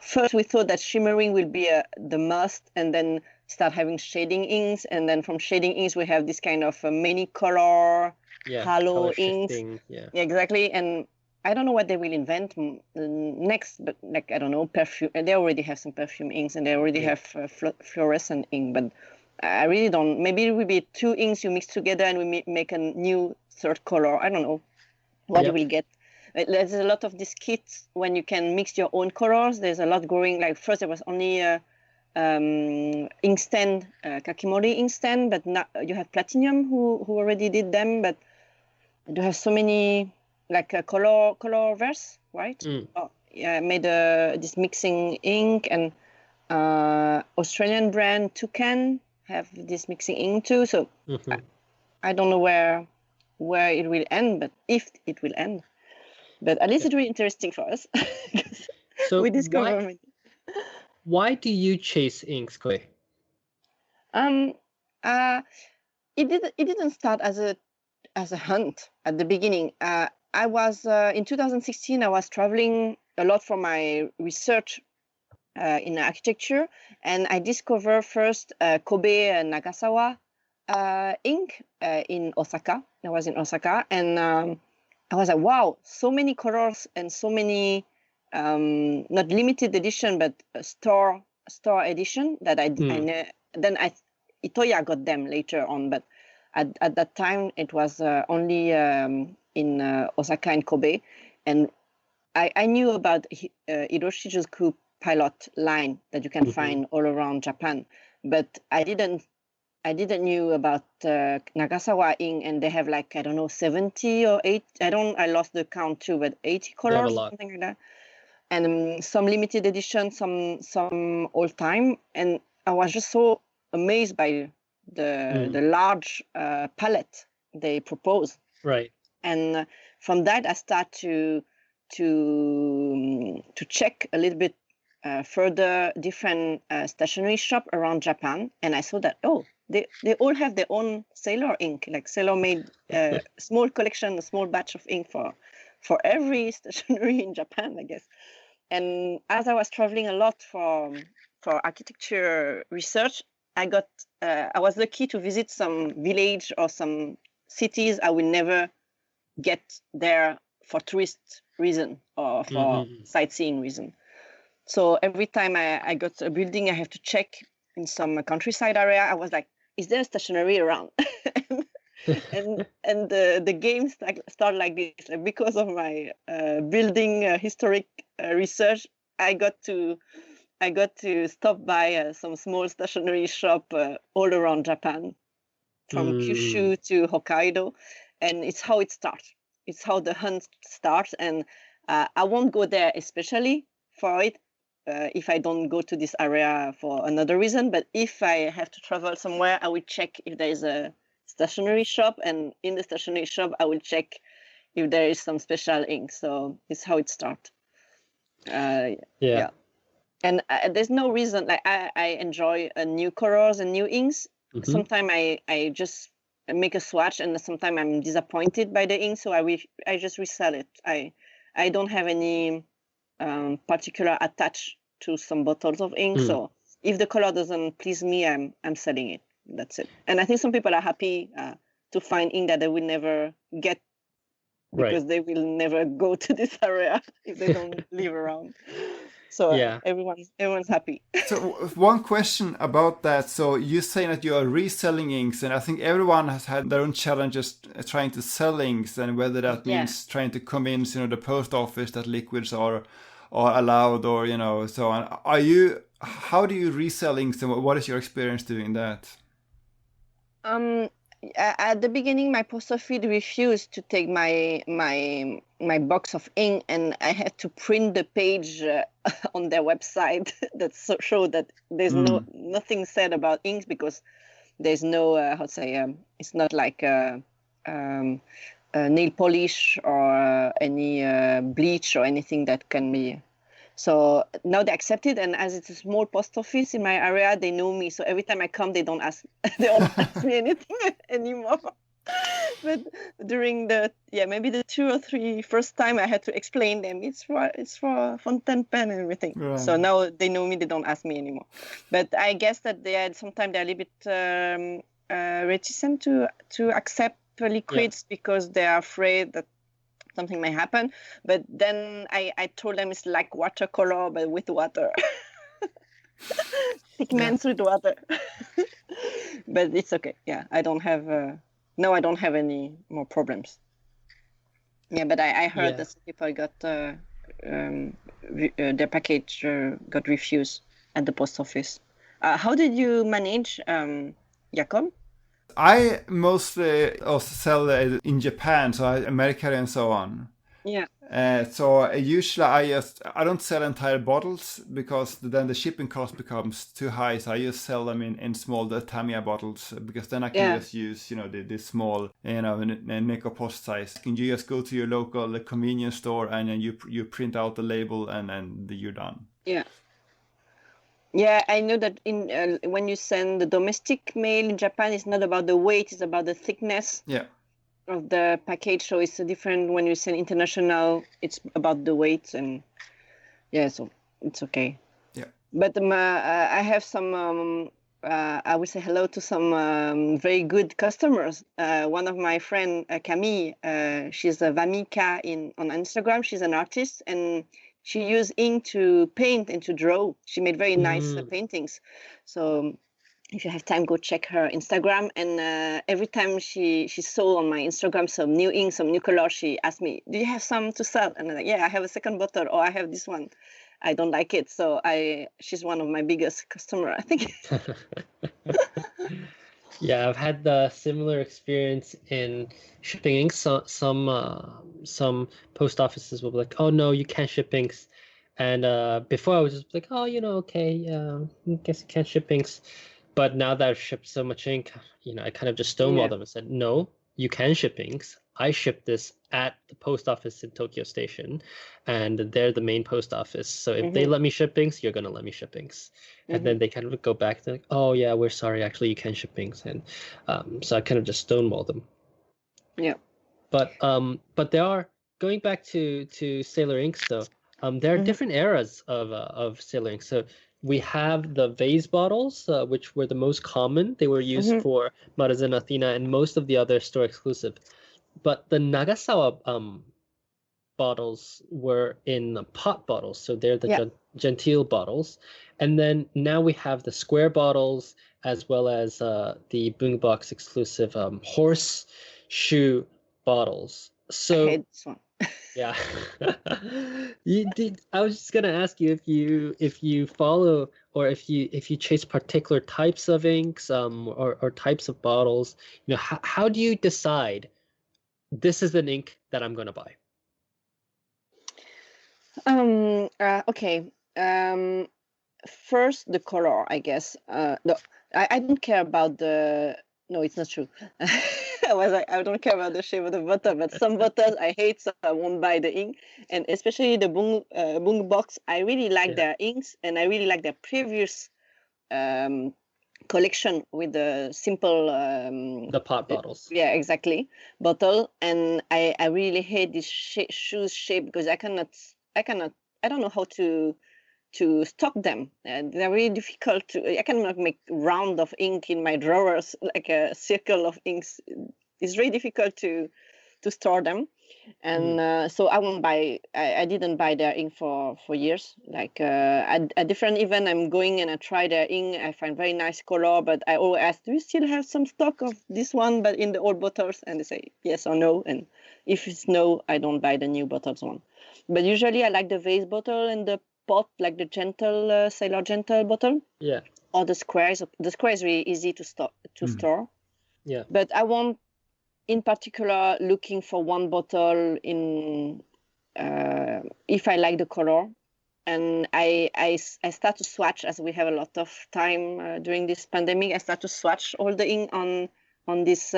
first we thought that shimmering will be the must, and then start having shading inks, and then from shading inks we have this kind of many color halo inks. Yeah, exactly. And I don't know what they will invent next, but like, I don't know, perfume. And they already have some perfume inks, and they already have fluorescent ink, but I really don't. Maybe it will be 2 inks you mix together and we make a new third color. I don't know what you will get. There's a lot of these kits when you can mix your own colors. There's a lot growing. Like first there was only inkstand, Kakimori inkstand, but now you have Platinum who already did them, but you have so many, like a Colorverse, right? Made this mixing ink, and Australian brand Toucan have this mixing ink too. So I don't know where it will end, but if it will end. But at least it's really interesting for us. So we discover. why do you chase inks, Khue? Um, it didn't start as a hunt at the beginning. I was in 2016. I was traveling a lot for my research in architecture, and I discovered first Kobe and Nagasawa ink in Osaka. I was in Osaka, and I was like, wow, so many colors and so many not limited edition, but store edition that Itoya got them later on, but at that time it was only in Osaka and Kobe, and I knew about Hiroshi's Khue pilot line that you can find all around Japan, but I didn't knew about Nagasawa ink, and they have like, I don't know, 70 or 8. I lost the count too, but 80 colors, something like that, and some limited edition, some old time, and I was just so amazed by the large palette they propose. Right. And from that, I start to check a little bit further different stationery shop around Japan, and I saw that they all have their own Sailor ink, like Sailor made a small collection, a small batch of ink for every stationery in Japan, I guess. And as I was traveling a lot for architecture research, I was lucky to visit some village or some cities I will never get there for tourist reason or for sightseeing reason. So every time I got a building, I have to check in some countryside area. I was like, is there a stationery around? and the games start like this. Like, because of my building historic research, I got to stop by some small stationery shop all around Japan, from Kyushu to Hokkaido, and it's how it starts. It's how the hunt starts, and I won't go there especially for it if I don't go to this area for another reason. But if I have to travel somewhere, I will check if there is a stationery shop, and in the stationery shop, I will check if there is some special ink. So it's how it starts. Yeah. And there's no reason, like I enjoy new colors and new inks. Sometimes I just make a swatch, and sometimes I'm disappointed by the ink, so I just resell it. I don't have any particular attach to some bottles of ink. So if the color doesn't please me, I'm selling it. That's it. And I think some people are happy to find ink that they will never get, because they will never go to this area if they don't live around. So everyone's happy. So one question about that. So you say that you are reselling inks, and I think everyone has had their own challenges trying to sell inks, and whether that means trying to convince the post office that liquids are allowed, or so on. How do you resell inks, and what is your experience doing that? At the beginning, my post office refused to take my box of ink, and I had to print the page on their website that showed that there's nothing said about inks, because there's no it's not like nail polish or any bleach or anything that can be. So now they accept it, and as it's a small post office in my area, they know me. So every time I come, they don't ask me anything anymore. But during maybe the 2 or 3 first time, I had to explain them. It's for fountain pen and everything. Right. So now they know me. They don't ask me anymore. But I guess that sometimes they're a little bit reticent to accept liquids because they are afraid that something may happen. But then I told them it's like watercolor, but with water. Pigments with water. But it's okay. Yeah, I don't have any more problems. Yeah, but I heard that some people got their package got refused at the post office. How did you manage, Jacob? I mostly also sell in Japan, so America and so on. Yeah. So usually I don't sell entire bottles, because then the shipping cost becomes too high. So I just sell them in small Tamiya bottles, because then I can just use the small Neko post size. You can just go to your local convenience store, and then you print out the label, and then you're done. Yeah. Yeah, I know that in when you send the domestic mail in Japan, it's not about the weight; it's about the thickness Yeah. of the package. So it's different when you send international. It's about the weight, and yeah, so it's okay. Yeah. But I have some. I would say hello to some very good customers. One of my friend Camille, she's a Vamika on Instagram. She's an artist, and she used ink to paint and to draw. She made very nice paintings. So if you have time, go check her Instagram. And every time she saw on my Instagram some new ink, some new color, she asked me, "Do you have some to sell?" And I'm like, "Yeah, I have a second bottle, or I have this one. I don't like it." So she's one of my biggest customer, I think. Yeah, I've had the similar experience in shipping inks. Some post offices will be like, "Oh no, you can't ship inks," and before I was just like, "Oh, okay, I guess you can't ship inks." But now that I've shipped so much ink, I kind of just stonewalled them and said, "No, you can ship inks. I ship this at the post office in Tokyo Station, and they're the main post office. So if they let me ship inks, you're gonna let me ship inks." And then they kind of go back to like, "Oh yeah, we're sorry. Actually, you can ship inks," and so I kind of just stonewalled them. Yeah. But there are going back to Sailor Inks though. There are different eras of Sailor Inks. So we have the vase bottles, which were the most common. They were used for Maruzen Athena and most of the other store exclusive. But the Nagasawa bottles were in pot bottles, so they're the genteel bottles. And then now we have the square bottles as well as the Boombox exclusive horseshoe bottles. So I hate this one. yeah, I was just gonna ask you if you follow or if you chase particular types of inks or types of bottles. How do you decide this is an ink that I'm gonna buy? Okay. First, the color, I guess. No, I don't care about the. No, it's not true. I was like, I don't care about the shape of the bottle, but some bottles I hate, so I won't buy the ink. And especially the Bung box, I really like their inks, and I really like their previous collection with the simple. The pot bottles. Yeah, exactly. Bottle, and I really hate this shoes shape because I cannot. I don't know how to stock them. They're really difficult to. I cannot make round of ink in my drawers like a circle of inks. It's very difficult to store them, and so I won't buy. I didn't buy their ink for years. Like at a different event, I'm going and I try their ink. I find very nice color, but I always ask, "Do you still have some stock of this one, but in the old bottles?" And they say yes or no. And if it's no, I don't buy the new bottles one. But usually, I like the vase bottle and the pot, like the gentle Sailor Gentle bottle. Yeah. Or the squares. The square is really easy to store. Yeah. But I won't, in particular, looking for one bottle in if I like the color. And I start to swatch as we have a lot of time during this pandemic. I start to swatch all the ink on this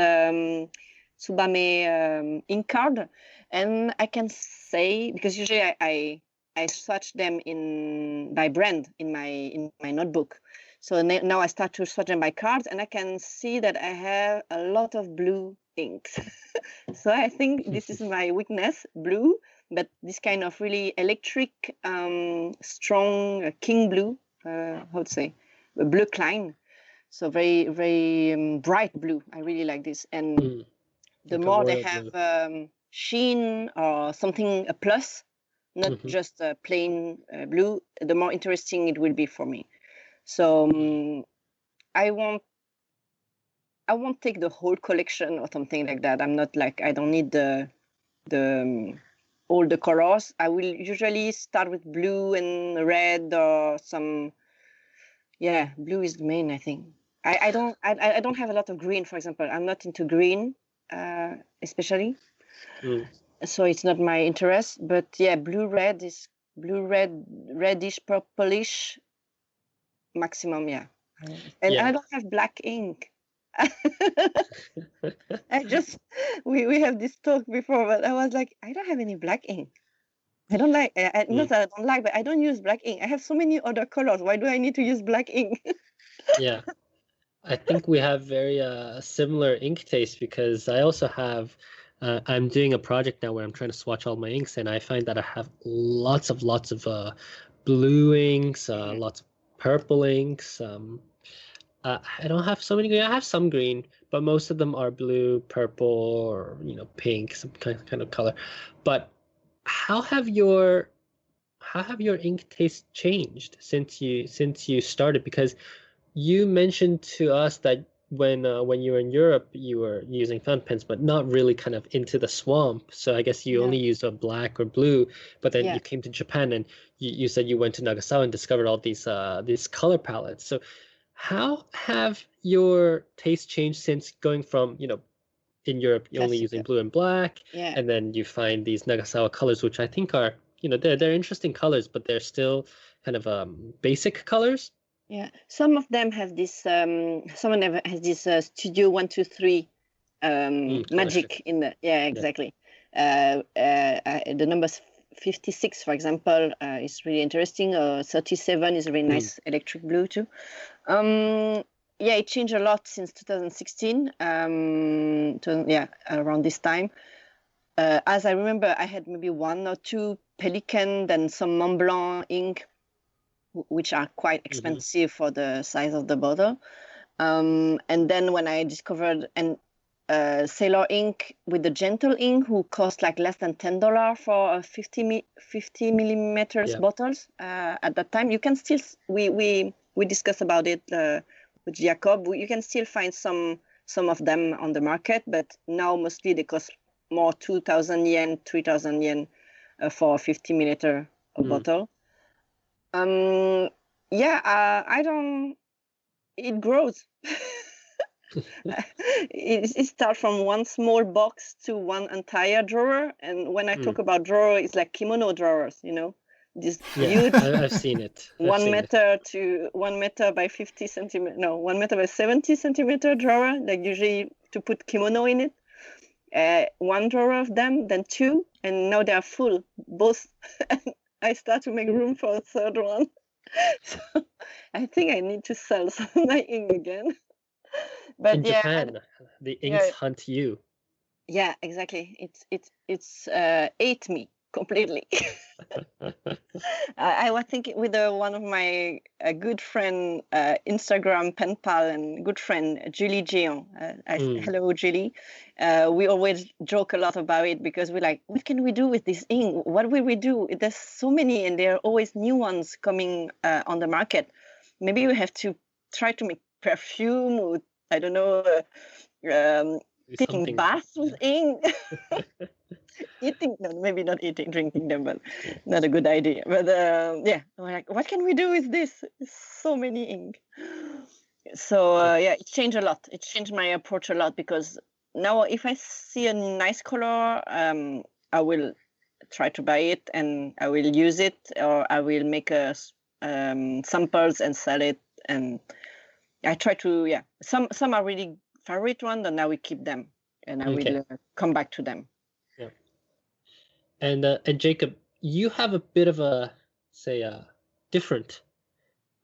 Tsubame ink card, and I can say because usually I swatch them by brand in my notebook. So now I start to swatch them by cards, and I can see that I have a lot of blue inks. So I think this is my weakness, blue, but this kind of really electric, strong king blue, how to say, blue Klein. So very, very bright blue. I really like this. And the Like more they have sheen or something, a plus, not just a plain blue, the more interesting it will be for me. So I won't take the whole collection or something like that. I'm not like, I don't need the all the colors. I will usually start with blue and red or some. Yeah, blue is the main, I think. I don't have a lot of green, for example. I'm not into green, especially. So it's not my interest. But yeah, blue red, reddish, purplish maximum. Yeah. And I don't have black ink. we have this talk before, but I was like, I don't have any black ink. I don't like. Mm. Not that I don't like, but I don't use black ink. I have so many other colors. Why do I need to use black ink? Yeah. I think we have very similar ink taste because I also have I'm doing a project now where I'm trying to swatch all my inks, and I find that I have lots of blue inks, lots of purple inks. I don't have so many green. I have some green, but most of them are blue, purple, or pink, some kind of color. But how have your ink taste changed since you started? Because you mentioned to us that when you were in Europe, you were using fountain pens, but not really kind of into the swamp. So I guess you Yeah. only used a black or blue. But then Yeah. you came to Japan, and you said you went to Nagasawa and discovered all these color palettes. So how have your taste changed since going from, in Europe, you're only using blue and black, Yeah. and then you find these Nagasawa colors, which I think are, they're interesting colors, but they're still kind of basic colors. Yeah, some of them have this. Some of them has this Studio 123 magic in the. Yeah, exactly. The numbers 56, for example, is really interesting. 37 is a very nice electric blue too. Yeah, it changed a lot since 2016. Around this time. As I remember, I had maybe 1 or 2 Pelican, then some Mont Blanc ink, which are quite expensive for the size of the bottle. And then when I discovered Sailor ink with the gentle ink, who cost like less than $10 for a 50 millimeters bottles at that time, you can still, we discussed about it with Jacob, you can still find some of them on the market, but now mostly they cost more 2,000 yen, 3,000 yen for a 50 milliliter bottle. I don't. It grows. It starts from one small box to one entire drawer, and when I talk about drawer, it's like kimono drawers, this huge. I've seen it. 1 meter by 50 centimeter. No, 1 meter by 70 centimeter drawer, like usually to put kimono in it. 1 drawer of them, then 2, and now they are full, both. I start to make room for a 3rd one. So I think I need to sell some of my ink again. But in Japan, the inks hunt you. Yeah, exactly. It's ate me completely. I was thinking with one of my good friend, Instagram pen pal and good friend, Julie Jeon. Hello, Julie. We always joke a lot about it because we're like, what can we do with this ink? What will we do? There's so many, and there are always new ones coming on the market. Maybe we have to try to make perfume, or I don't know, taking baths with ink. Eating, no, maybe not eating, drinking them, but not a good idea. But we're like, what can we do with this? So many ink. So it changed a lot. It changed my approach a lot, because now if I see a nice color, I will try to buy it and I will use it, or I will make samples and sell it. And I try to, some are really favorite ones, and I will keep them, and I will come back to them. And Jacob, you have a bit of a, say, different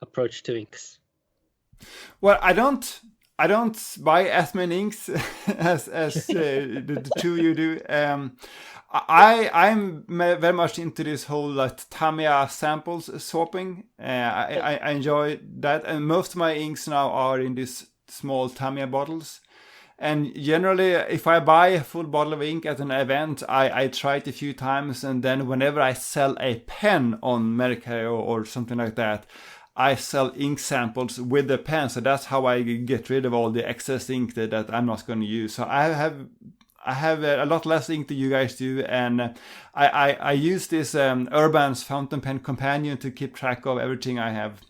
approach to inks. Well, I don't buy as many inks as the two you do. I'm very much into this whole Tamiya samples swapping. I enjoy that, and most of my inks now are in these small Tamiya bottles. And generally, if I buy a full bottle of ink at an event, I try it a few times, and then whenever I sell a pen on Mercari or something like that, I sell ink samples with the pen. So that's how I get rid of all the excess ink that I'm not going to use. So I have a lot less ink than you guys do, and I use this Urban's fountain pen companion to keep track of everything I have.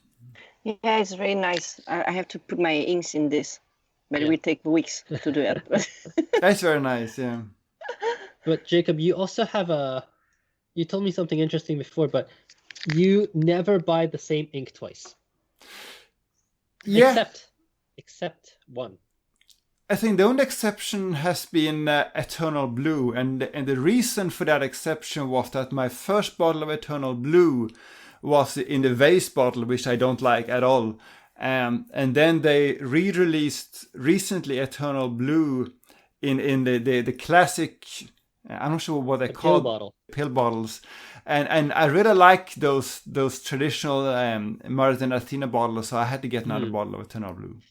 Yeah, it's very nice. I have to put my inks in this. But it will take weeks to do it. That's very nice, yeah. But Jacob, you also have you told me something interesting before, but you never buy the same ink twice. Yeah. Except one. I think the only exception has been Eternal Blue, and the reason for that exception was that my first bottle of Eternal Blue was in the vase bottle, which I don't like at all. And then they re-released recently Eternal Blue in the classic. I'm not sure what they're called. Pill bottles. And I really like those traditional Marathon Athena bottles, so I had to get another bottle of Eternal Blue.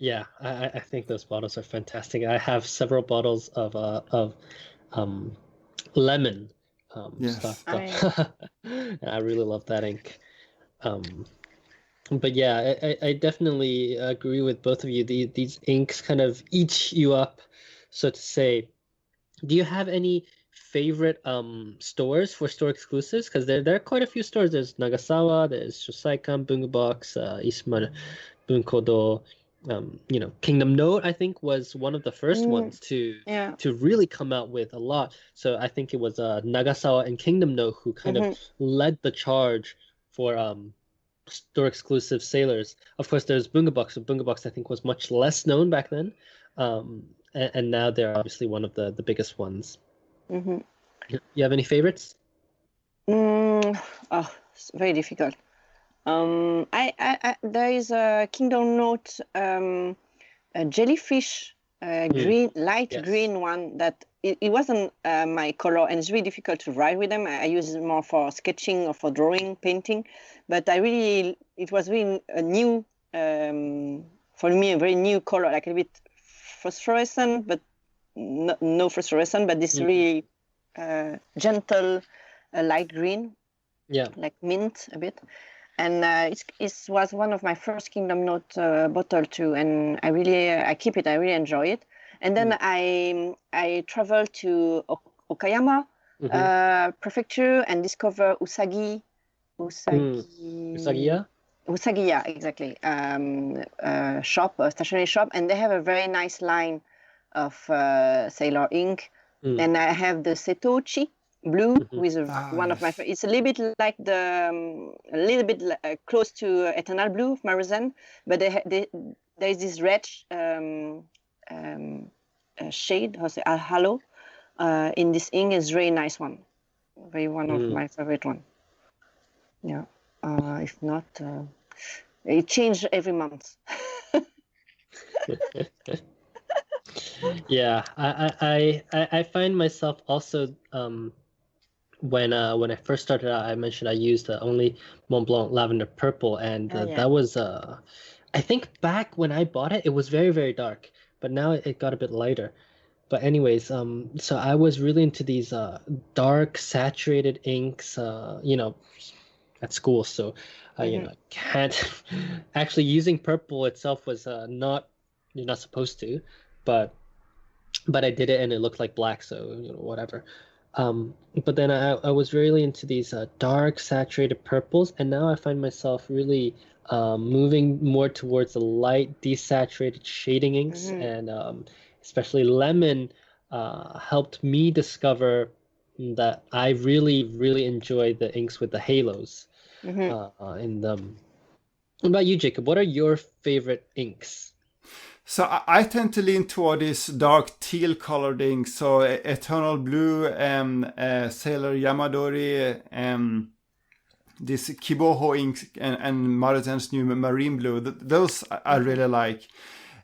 Yeah, I think those bottles are fantastic. I have several bottles of lemon stocked up. I really love that ink. But yeah, I definitely agree with both of you. These inks kind of eat you up, so to say. Do you have any favorite stores for store exclusives? Because there are quite a few stores. There's Nagasawa, there's Shosaikan, Bungo Box, Isma Bunkodo. Kingdom Note, I think, was one of the first ones to really come out with a lot. So I think it was Nagasawa and Kingdom Note who kind of led the charge for store exclusive sailors. Of course, there's Bungo Box. So Bungo Box, I think, was much less known back then, and now they're obviously one of the biggest ones. You have any favorites? It's very difficult. There is a Kingdom Note a jellyfish green, light green one that it wasn't my color, and it's really difficult to write with them. I use it more for sketching or for drawing, painting, but it was really a new, for me, a very new color, like a bit phosphorescent, but no phosphorescent, but this really gentle light green, like mint a bit. And it was one of my first Kingdom Note bottle too, and I keep it. I really enjoy it. And then I traveled to Okayama Prefecture and discover Usagiya, exactly. Shop, a stationery shop, and they have a very nice line of sailor ink. And I have the Setochi blue with one of my favorites. It's a little bit like close to Eternal Blue of Maruzen, but there is this red shade, halo, in this ink. Is very nice one, one of my favorite one. Yeah, if not, it changed every month. Yeah, I find myself also when I first started out, I mentioned I used only Mont Blanc Lavender Purple, and that was I think back when I bought it, it was very, very dark, but now it got a bit lighter. But anyways, so I was really into these dark saturated inks, at school. So can't actually using purple itself was you're not supposed to, but I did it and it looked like black, so whatever. But then I was really into these dark saturated purples, and now I find myself really moving more towards the light desaturated shading inks, and especially lemon helped me discover that I really, really enjoy the inks with the halos in them. What about you, Jacob? What are your favorite inks? So I tend to lean toward this dark teal colored ink. So Eternal Blue, Sailor Yamadori, this Kiboho ink, and Maruzen's new Marine Blue. Those I really like.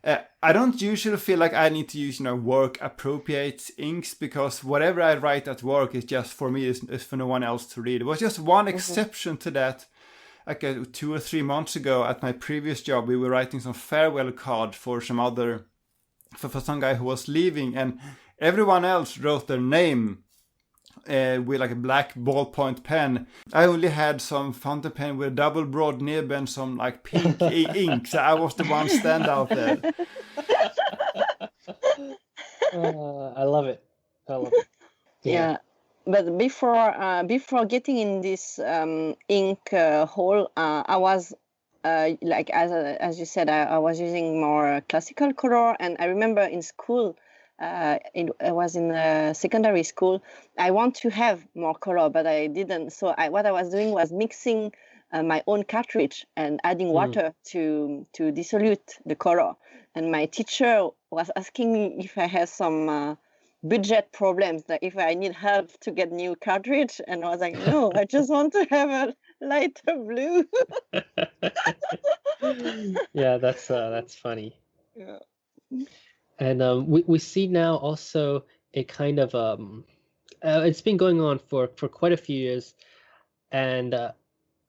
I don't usually feel like I need to use work appropriate inks, because whatever I write at work is just for me, is for no one else to read. There was just one exception to that. Like 2 or 3 months ago at my previous job, we were writing some farewell card for some guy who was leaving, and everyone else wrote their name with like a black ballpoint pen. I only had some fountain pen with a double broad nib and some like pink ink, so I was the one standout there. I love it. Yeah. But before getting in this ink hole, I was like as you said, I was using more classical color, and I remember in school, it was in secondary school, I want to have more color, but I didn't. So what I was doing was mixing my own cartridge and adding water to dilute the color. And my teacher was asking me if I have some budget problems, that if I need help to get new cartridge, and I was like, no, I just want to have a lighter blue. Yeah, that's funny. Yeah. And we see now also a kind of it's been going on for quite a few years, and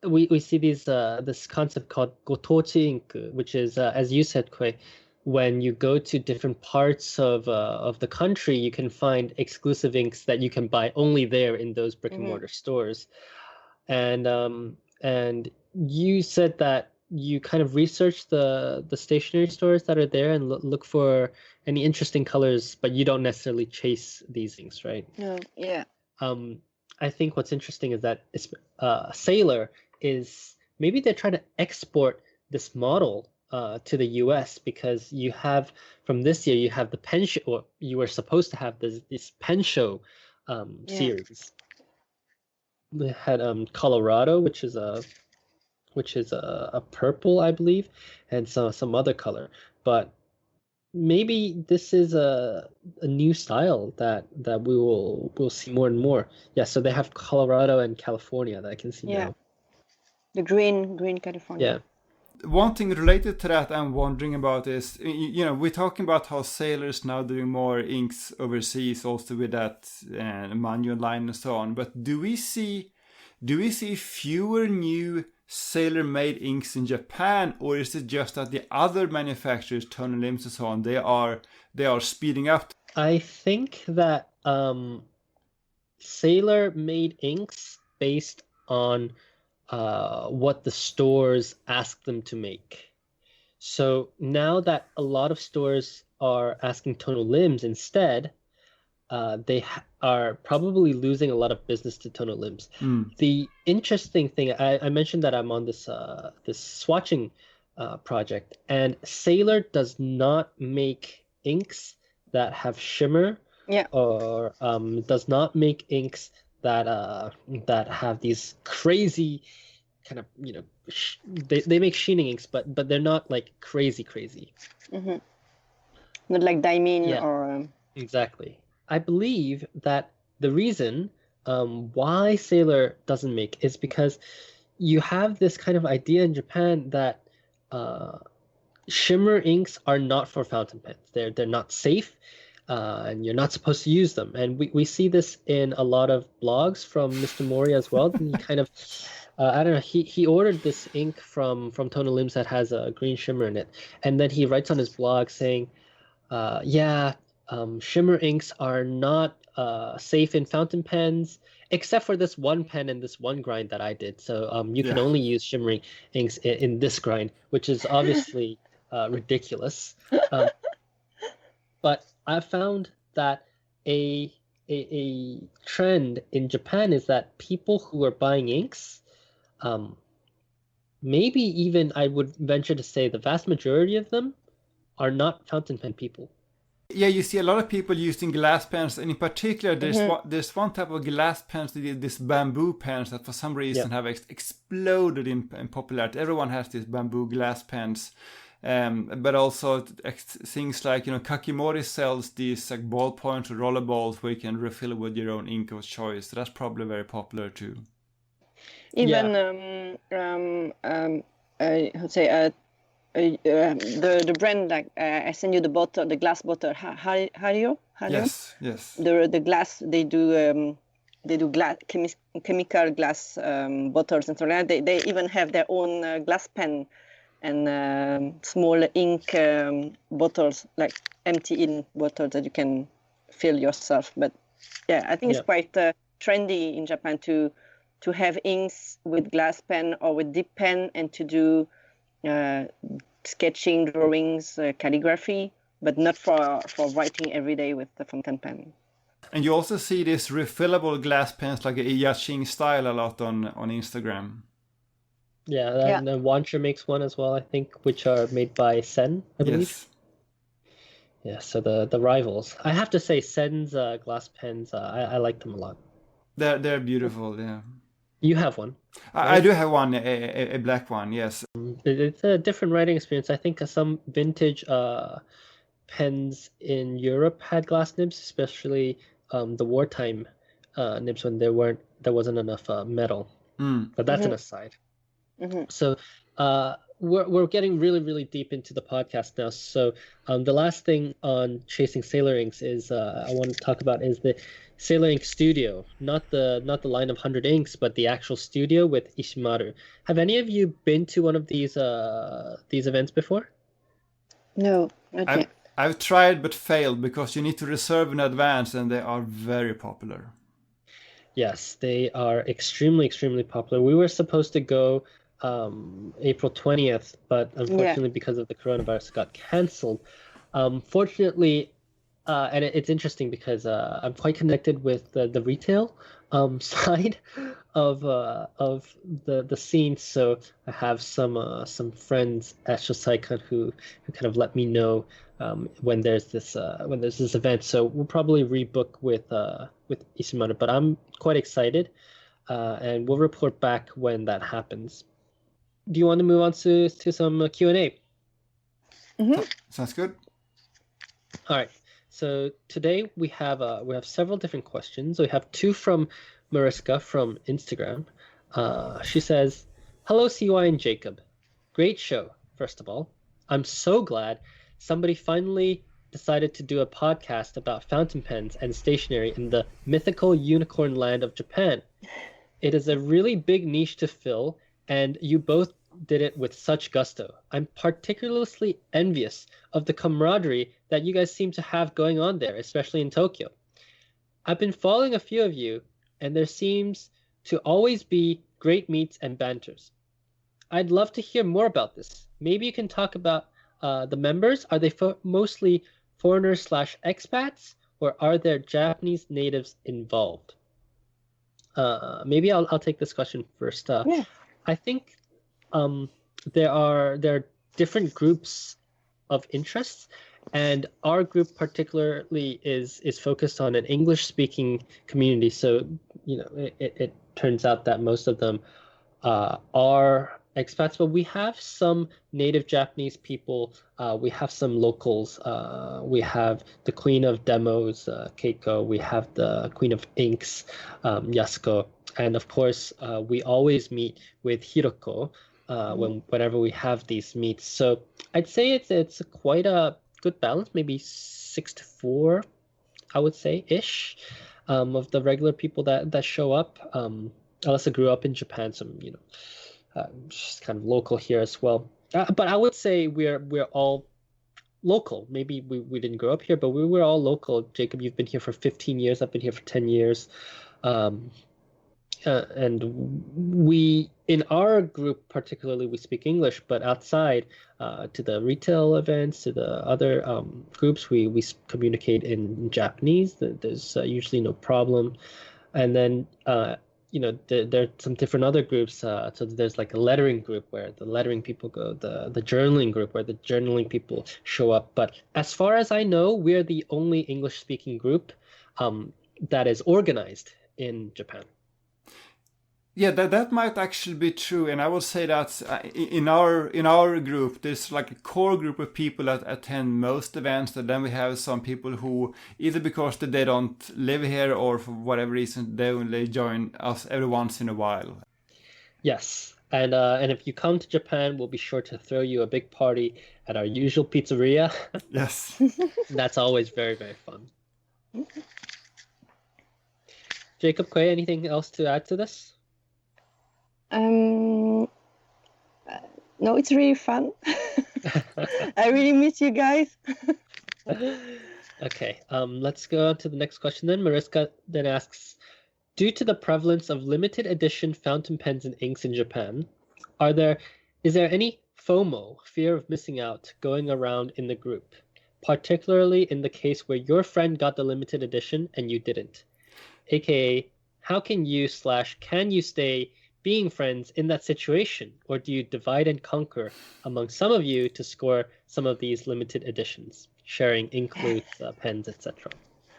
we see this concept called gotochi ink, which is as you said, Khue, when you go to different parts of the country, you can find exclusive inks that you can buy only there in those brick and mortar stores. And you said that you kind of research the stationery stores that are there and look for any interesting colors, but you don't necessarily chase these inks, right? No, yeah. I think what's interesting is that Sailor is maybe they're trying to export this model to the US, because you have from this year you have the pen show, or you were supposed to have this pen show series. They had Colorado, which is a purple, I believe, and some other color. But maybe this is a new style that we'll see more and more. Yeah, so they have Colorado and California that I can see now. The green California. Yeah. One thing related to that I'm wondering about is, we're talking about how sailors now doing more inks overseas, also with that manual line and so on. But do we see fewer new sailor-made inks in Japan, or is it just that the other manufacturers, Tony Lims and so on, they are speeding up? I think that sailor-made inks based on what the stores ask them to make. So now that a lot of stores are asking tonal limbs instead, they are probably losing a lot of business to tonal limbs. The interesting thing, I mentioned that I'm on this swatching project, and Sailor does not make inks that have shimmer, or does not make inks that have these crazy kind of, they make sheening inks, but they're not like crazy. Not like Diamine or exactly. I believe that the reason why Sailor doesn't make is because you have this kind of idea in Japan that shimmer inks are not for fountain pens. They're not safe, and you're not supposed to use them. And we see this in a lot of blogs from Mr. Mori as well. He kind of I don't know. He ordered this ink from Tonal Limbs that has a green shimmer in it, and then he writes on his blog saying, shimmer inks are not safe in fountain pens, except for this one pen and this one grind that I did. So you can only use shimmering inks in this grind, which is obviously ridiculous. But I found that a trend in Japan is that people who are buying inks, maybe even I would venture to say the vast majority of them are not fountain pen people. Yeah, you see a lot of people using glass pens, and in particular, there's one type of glass pens, this bamboo pens that for some reason have exploded in popularity. Everyone has these bamboo glass pens, but also things like Kakimori sells these like ballpoint or roller balls where you can refill with your own ink of choice. So that's probably very popular too. Even the brand, like I send you the bottle, the glass bottle, Hario. Yes. The glass they do glass chemical glass bottles and so on. They even have their own glass pen and small ink bottles, like empty ink bottles that you can fill yourself. But yeah, I think it's quite trendy in Japan to have inks with glass pen or with dip pen and to do sketching, drawings, calligraphy, but not for writing every day with the fountain pen. And you also see these refillable glass pens like a Yaching style a lot on Instagram. Yeah, and Wancher makes one as well, I think, which are made by Sen, I believe. Yes. Yeah, so the rivals. I have to say, Sen's glass pens, I like them a lot. They're beautiful, yeah. You have one, I right? do have one, a black one, yes. It's a different writing experience. I think some vintage pens in Europe had glass nibs, especially the wartime nibs when there wasn't enough metal. But that's an aside. So we're getting really, really deep into the podcast now. So the last thing on chasing Sailor Inks is I want to talk about is the Sailor Ink Studio, not the line of 100 inks, but the actual studio with Ishimaru. Have any of you been to one of these events before? No, not yet. I've tried but failed because you need to reserve in advance, and they are very popular. Yes, they are extremely, extremely popular. We were supposed to go April 20th, but unfortunately because of the coronavirus, it got canceled. Fortunately, and it's interesting because I'm quite connected with the retail side of the scene. So I have some friends at Shosaikan who kind of let me know when there's this event. So we'll probably rebook with Ishimaru, but I'm quite excited, and we'll report back when that happens. Do you want to move on to some Q&A? Sounds good. All right. So today we have several different questions. We have two from Mariska from Instagram. She says, "Hello, CY and Jacob. Great show, first of all. I'm so glad somebody finally decided to do a podcast about fountain pens and stationery in the mythical unicorn land of Japan. It is a really big niche to fill, and you both did it with such gusto. I'm particularly envious of the camaraderie that you guys seem to have going on there, especially in Tokyo. I've been following a few of you, and there seems to always be great meets and banters. I'd love to hear more about this. Maybe you can talk about the members. Are they mostly foreigners / expats, or are there Japanese natives involved?" Maybe I'll take this question first. I think there are different groups of interests, and our group particularly is focused on an English-speaking community. So it turns out that most of them are expats, but we have some native Japanese people. We have some locals. We have the Queen of Demos, Keiko. We have the Queen of Inks, Yasuko. And of course, we always meet with Hiroko whenever we have these meets. So I'd say it's quite a good balance, maybe 6-4, I would say, ish, of the regular people that show up. Alyssa grew up in Japan, so she's kind of local here as well. But I would say we're all local. Maybe we didn't grow up here, but we were all local. Jacob, you've been here for 15 years. I've been here for 10 years. And we, in our group particularly, we speak English, but outside to the retail events, to the other groups, we communicate in Japanese. There's usually no problem. And then there are some different other groups. So there's like a lettering group where the lettering people go, the journaling group where the journaling people show up. But as far as I know, we're the only English-speaking group that is organized in Japan. Yeah, that might actually be true, and I would say that in our group, there's like a core group of people that attend most events, and then we have some people who, either because they don't live here or for whatever reason, they only join us every once in a while. Yes, and if you come to Japan, we'll be sure to throw you a big party at our usual pizzeria. Yes. That's always very, very fun. Jacob, Khue, anything else to add to this? No, it's really fun. I really miss you guys. Okay, let's go on to the next question then. Mariska then asks, due to the prevalence of limited edition fountain pens and inks in Japan, is there any FOMO, fear of missing out, going around in the group, particularly in the case where your friend got the limited edition and you didn't? AKA, how can you stay being friends in that situation, or do you divide and conquer among some of you to score some of these limited editions, sharing ink flutes, pens, etc.?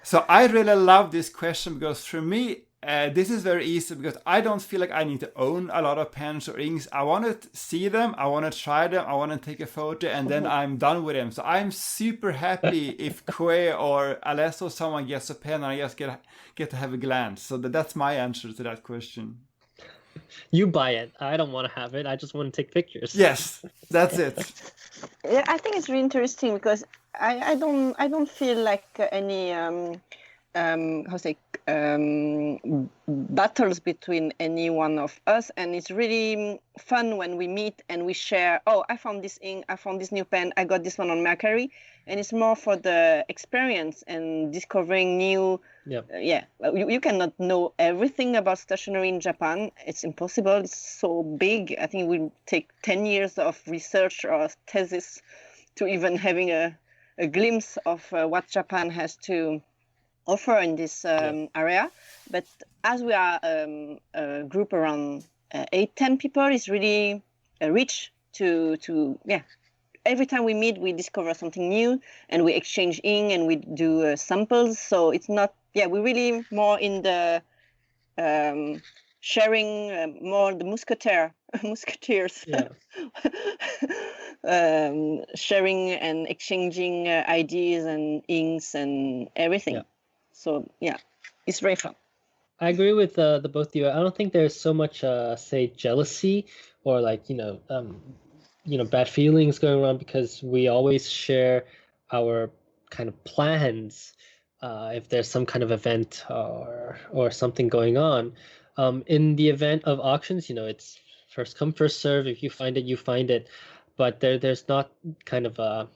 So I really love this question because for me, this is very easy because I don't feel like I need to own a lot of pens or inks. I want to see them, I want to try them, I want to take a photo, and then I'm done with them. So I'm super happy if Khue or Alesso, someone gets a pen and I just get to have a glance. So that's my answer to that question. You buy it. I don't want to have it. I just want to take pictures. Yes, that's it. Yeah, I think it's really interesting because I don't feel like any battles between any one of us, and it's really fun when we meet and we share. Oh, I found this ink, I found this new pen, I got this one on Mercury, and it's more for the experience and discovering new. Yep. You cannot know everything about stationery in Japan. It's impossible. It's so big. I think it will take 10 years of research or thesis to even having a glimpse of what Japan has to offer in this area. But as we are a group around 8-10 people, it's really rich to every time we meet, we discover something new and we exchange ink and we do samples. So it's not, we're really more in the sharing, more the musketeers, sharing and exchanging ideas and inks and everything. Yeah. So it's very fun. I agree with the both of you. I don't think there's so much say jealousy or like bad feelings going around because we always share our kind of plans if there's some kind of event or something going on. In the event of auctions, it's first come first serve. If you find it, you find it. But there's not kind of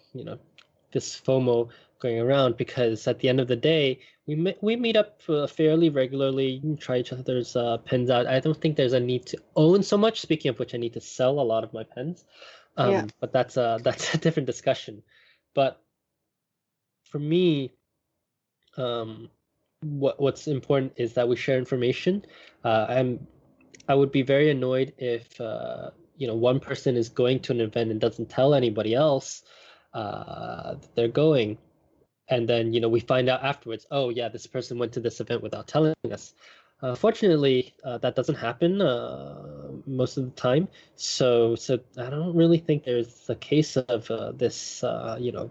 this FOMO going around because at the end of the day, we meet up fairly regularly, try each other's pens out. I don't think there's a need to own so much. Speaking of which, I need to sell a lot of my pens. But that's a different discussion. But for me, what's important is that we share information. I would be very annoyed if one person is going to an event and doesn't tell anybody else they're going, and then we find out afterwards, oh yeah, this person went to this event without telling us. Fortunately, that doesn't happen most of the time. So I don't really think there's a case of this, one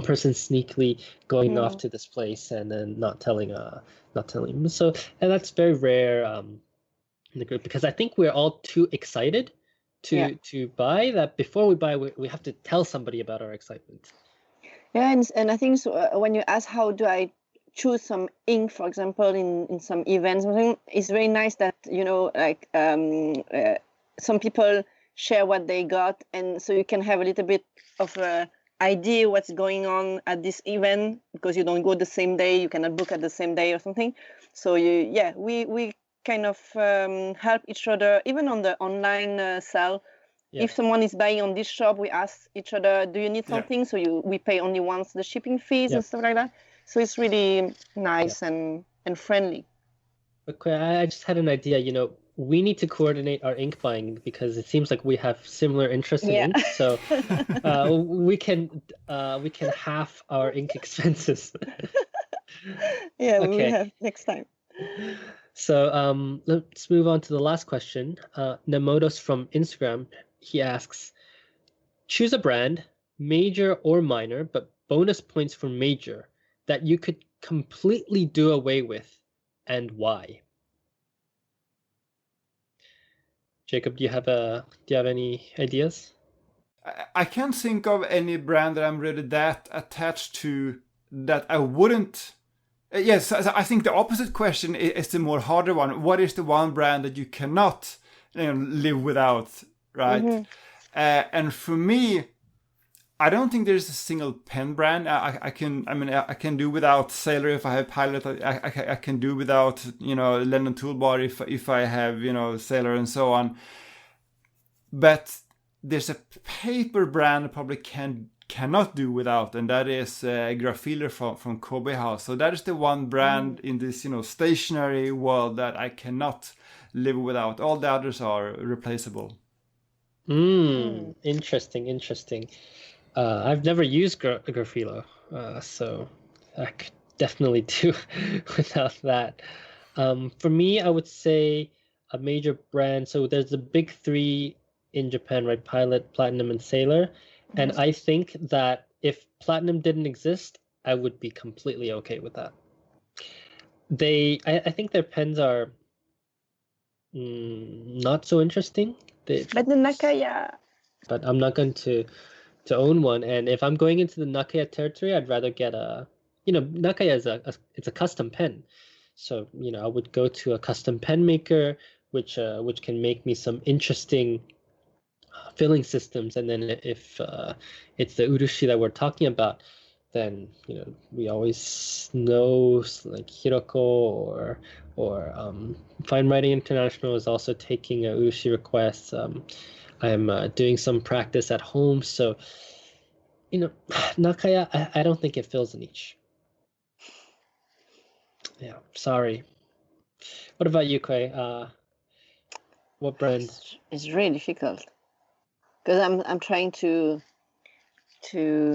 person sneakily going off to this place and then not telling them. So, and that's very rare in the group because I think we're all too excited to buy that. Before we buy, we have to tell somebody about our excitement. Yeah, and I think so, when you ask how do I choose some ink, for example, in some events, it's very nice that some people share what they got, and so you can have a little bit of a idea what's going on at this event because you don't go the same day, you cannot book at the same day or something. So we kind of help each other even on the online sale. If someone is buying on this shop, we ask each other, do you need something? So we pay only once the shipping fees and stuff like that. So it's really nice and friendly. Okay, I just had an idea. We need to coordinate our ink buying because it seems like we have similar interests in ink. So we can half our ink expenses. We will have next time. So let's move on to the last question. Nemodos from Instagram, he asks, choose a brand, major or minor, but bonus points for major, that you could completely do away with, and why? Jacob, do you have any ideas? I can't think of any brand that I'm really that attached to that I wouldn't. Yes, I think the opposite question is the more harder one. What is the one brand that you cannot live without, right? Mm-hmm. And for me, I don't think there's a single pen brand. I can do without Sailor if I have Pilot. I can do without Lennon Toolbar if I have Sailor and so on. But there's a paper brand I probably cannot do without, and that is Graphiller from Kobe House. So that is the one brand in this stationary world that I cannot live without. All the others are replaceable. Interesting. I've never used Graphilo, so I could definitely do without that. For me, I would say a major brand. So there's the big three in Japan, right? Pilot, Platinum, and Sailor. And I think that if Platinum didn't exist, I would be completely okay with that. I think their pens are not so interesting. But the Nakaya. But I'm not going to own one. And if I'm going into the Nakaya territory, I'd rather get Nakaya is it's a custom pen. So, I would go to a custom pen maker, which can make me some interesting filling systems. And then if it's the urushi that we're talking about, then we always know like Hiroko or Fine Writing International is also taking urushi requests. I'm doing some practice at home, so Nakaya, I don't think it fills a niche. Yeah, sorry. What about you, Khue? What brand? It's really difficult because I'm trying to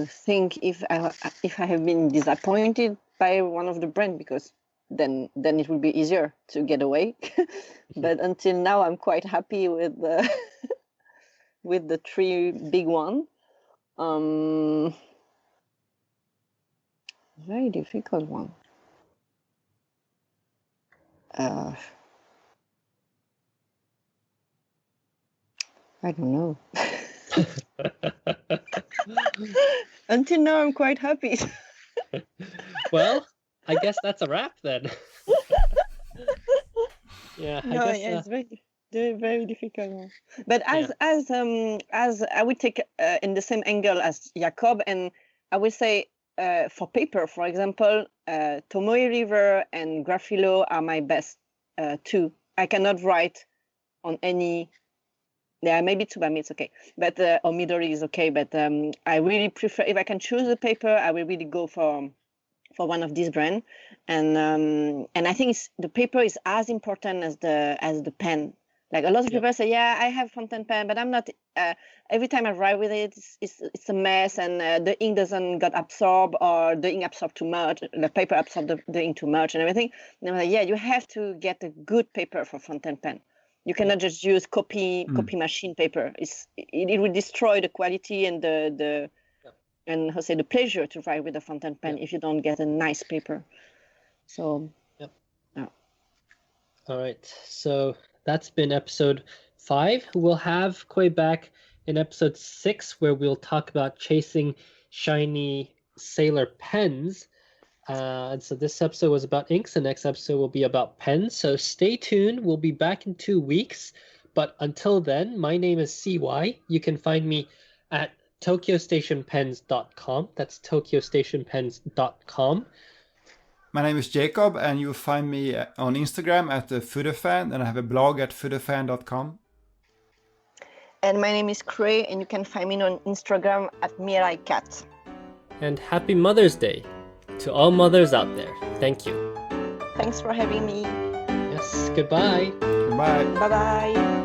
think if I have been disappointed by one of the brand, because then it will be easier to get away. But until now, I'm quite happy with the with the three big one. Very difficult one. I don't know. Until now, I'm quite happy. Well, I guess that's a wrap then. Yeah, no, I guess. It's very, very difficult one. But as I would take in the same angle as Jacob, and I would say for paper, for example, Tomoe River and Graphilo are my best two. I cannot write on any. Yeah, maybe Tsubame it's okay, but or Midori is okay. But I really prefer, if I can choose a paper, I will really go for one of these brands, and I think the paper is as important as the pen. Like a lot of people say, yeah, I have fountain pen, but I'm not. Every time I write with it, it's a mess, and the ink doesn't get absorbed, or the ink absorbed too much. The paper absorbed the ink too much, and everything. And I'm like, yeah, you have to get a good paper for fountain pen. You cannot just use copy machine paper. It will destroy the quality and the pleasure to write with a fountain pen if you don't get a nice paper. So All right. So that's been episode 5. We'll have Khue back in episode 6, where we'll talk about chasing shiny sailor pens. And so this episode was about inks. The next episode will be about pens. So stay tuned. We'll be back in 2 weeks. But until then, my name is CY. You can find me at tokyostationpens.com. That's tokyostationpens.com. My name is Jacob, and you'll find me on Instagram at Foodafan, and I have a blog at foodafan.com. And my name is Khue, and you can find me on Instagram at miraikat. And happy Mother's Day to all mothers out there. Thank you. Thanks for having me. Yes, goodbye. Goodbye. Bye-bye.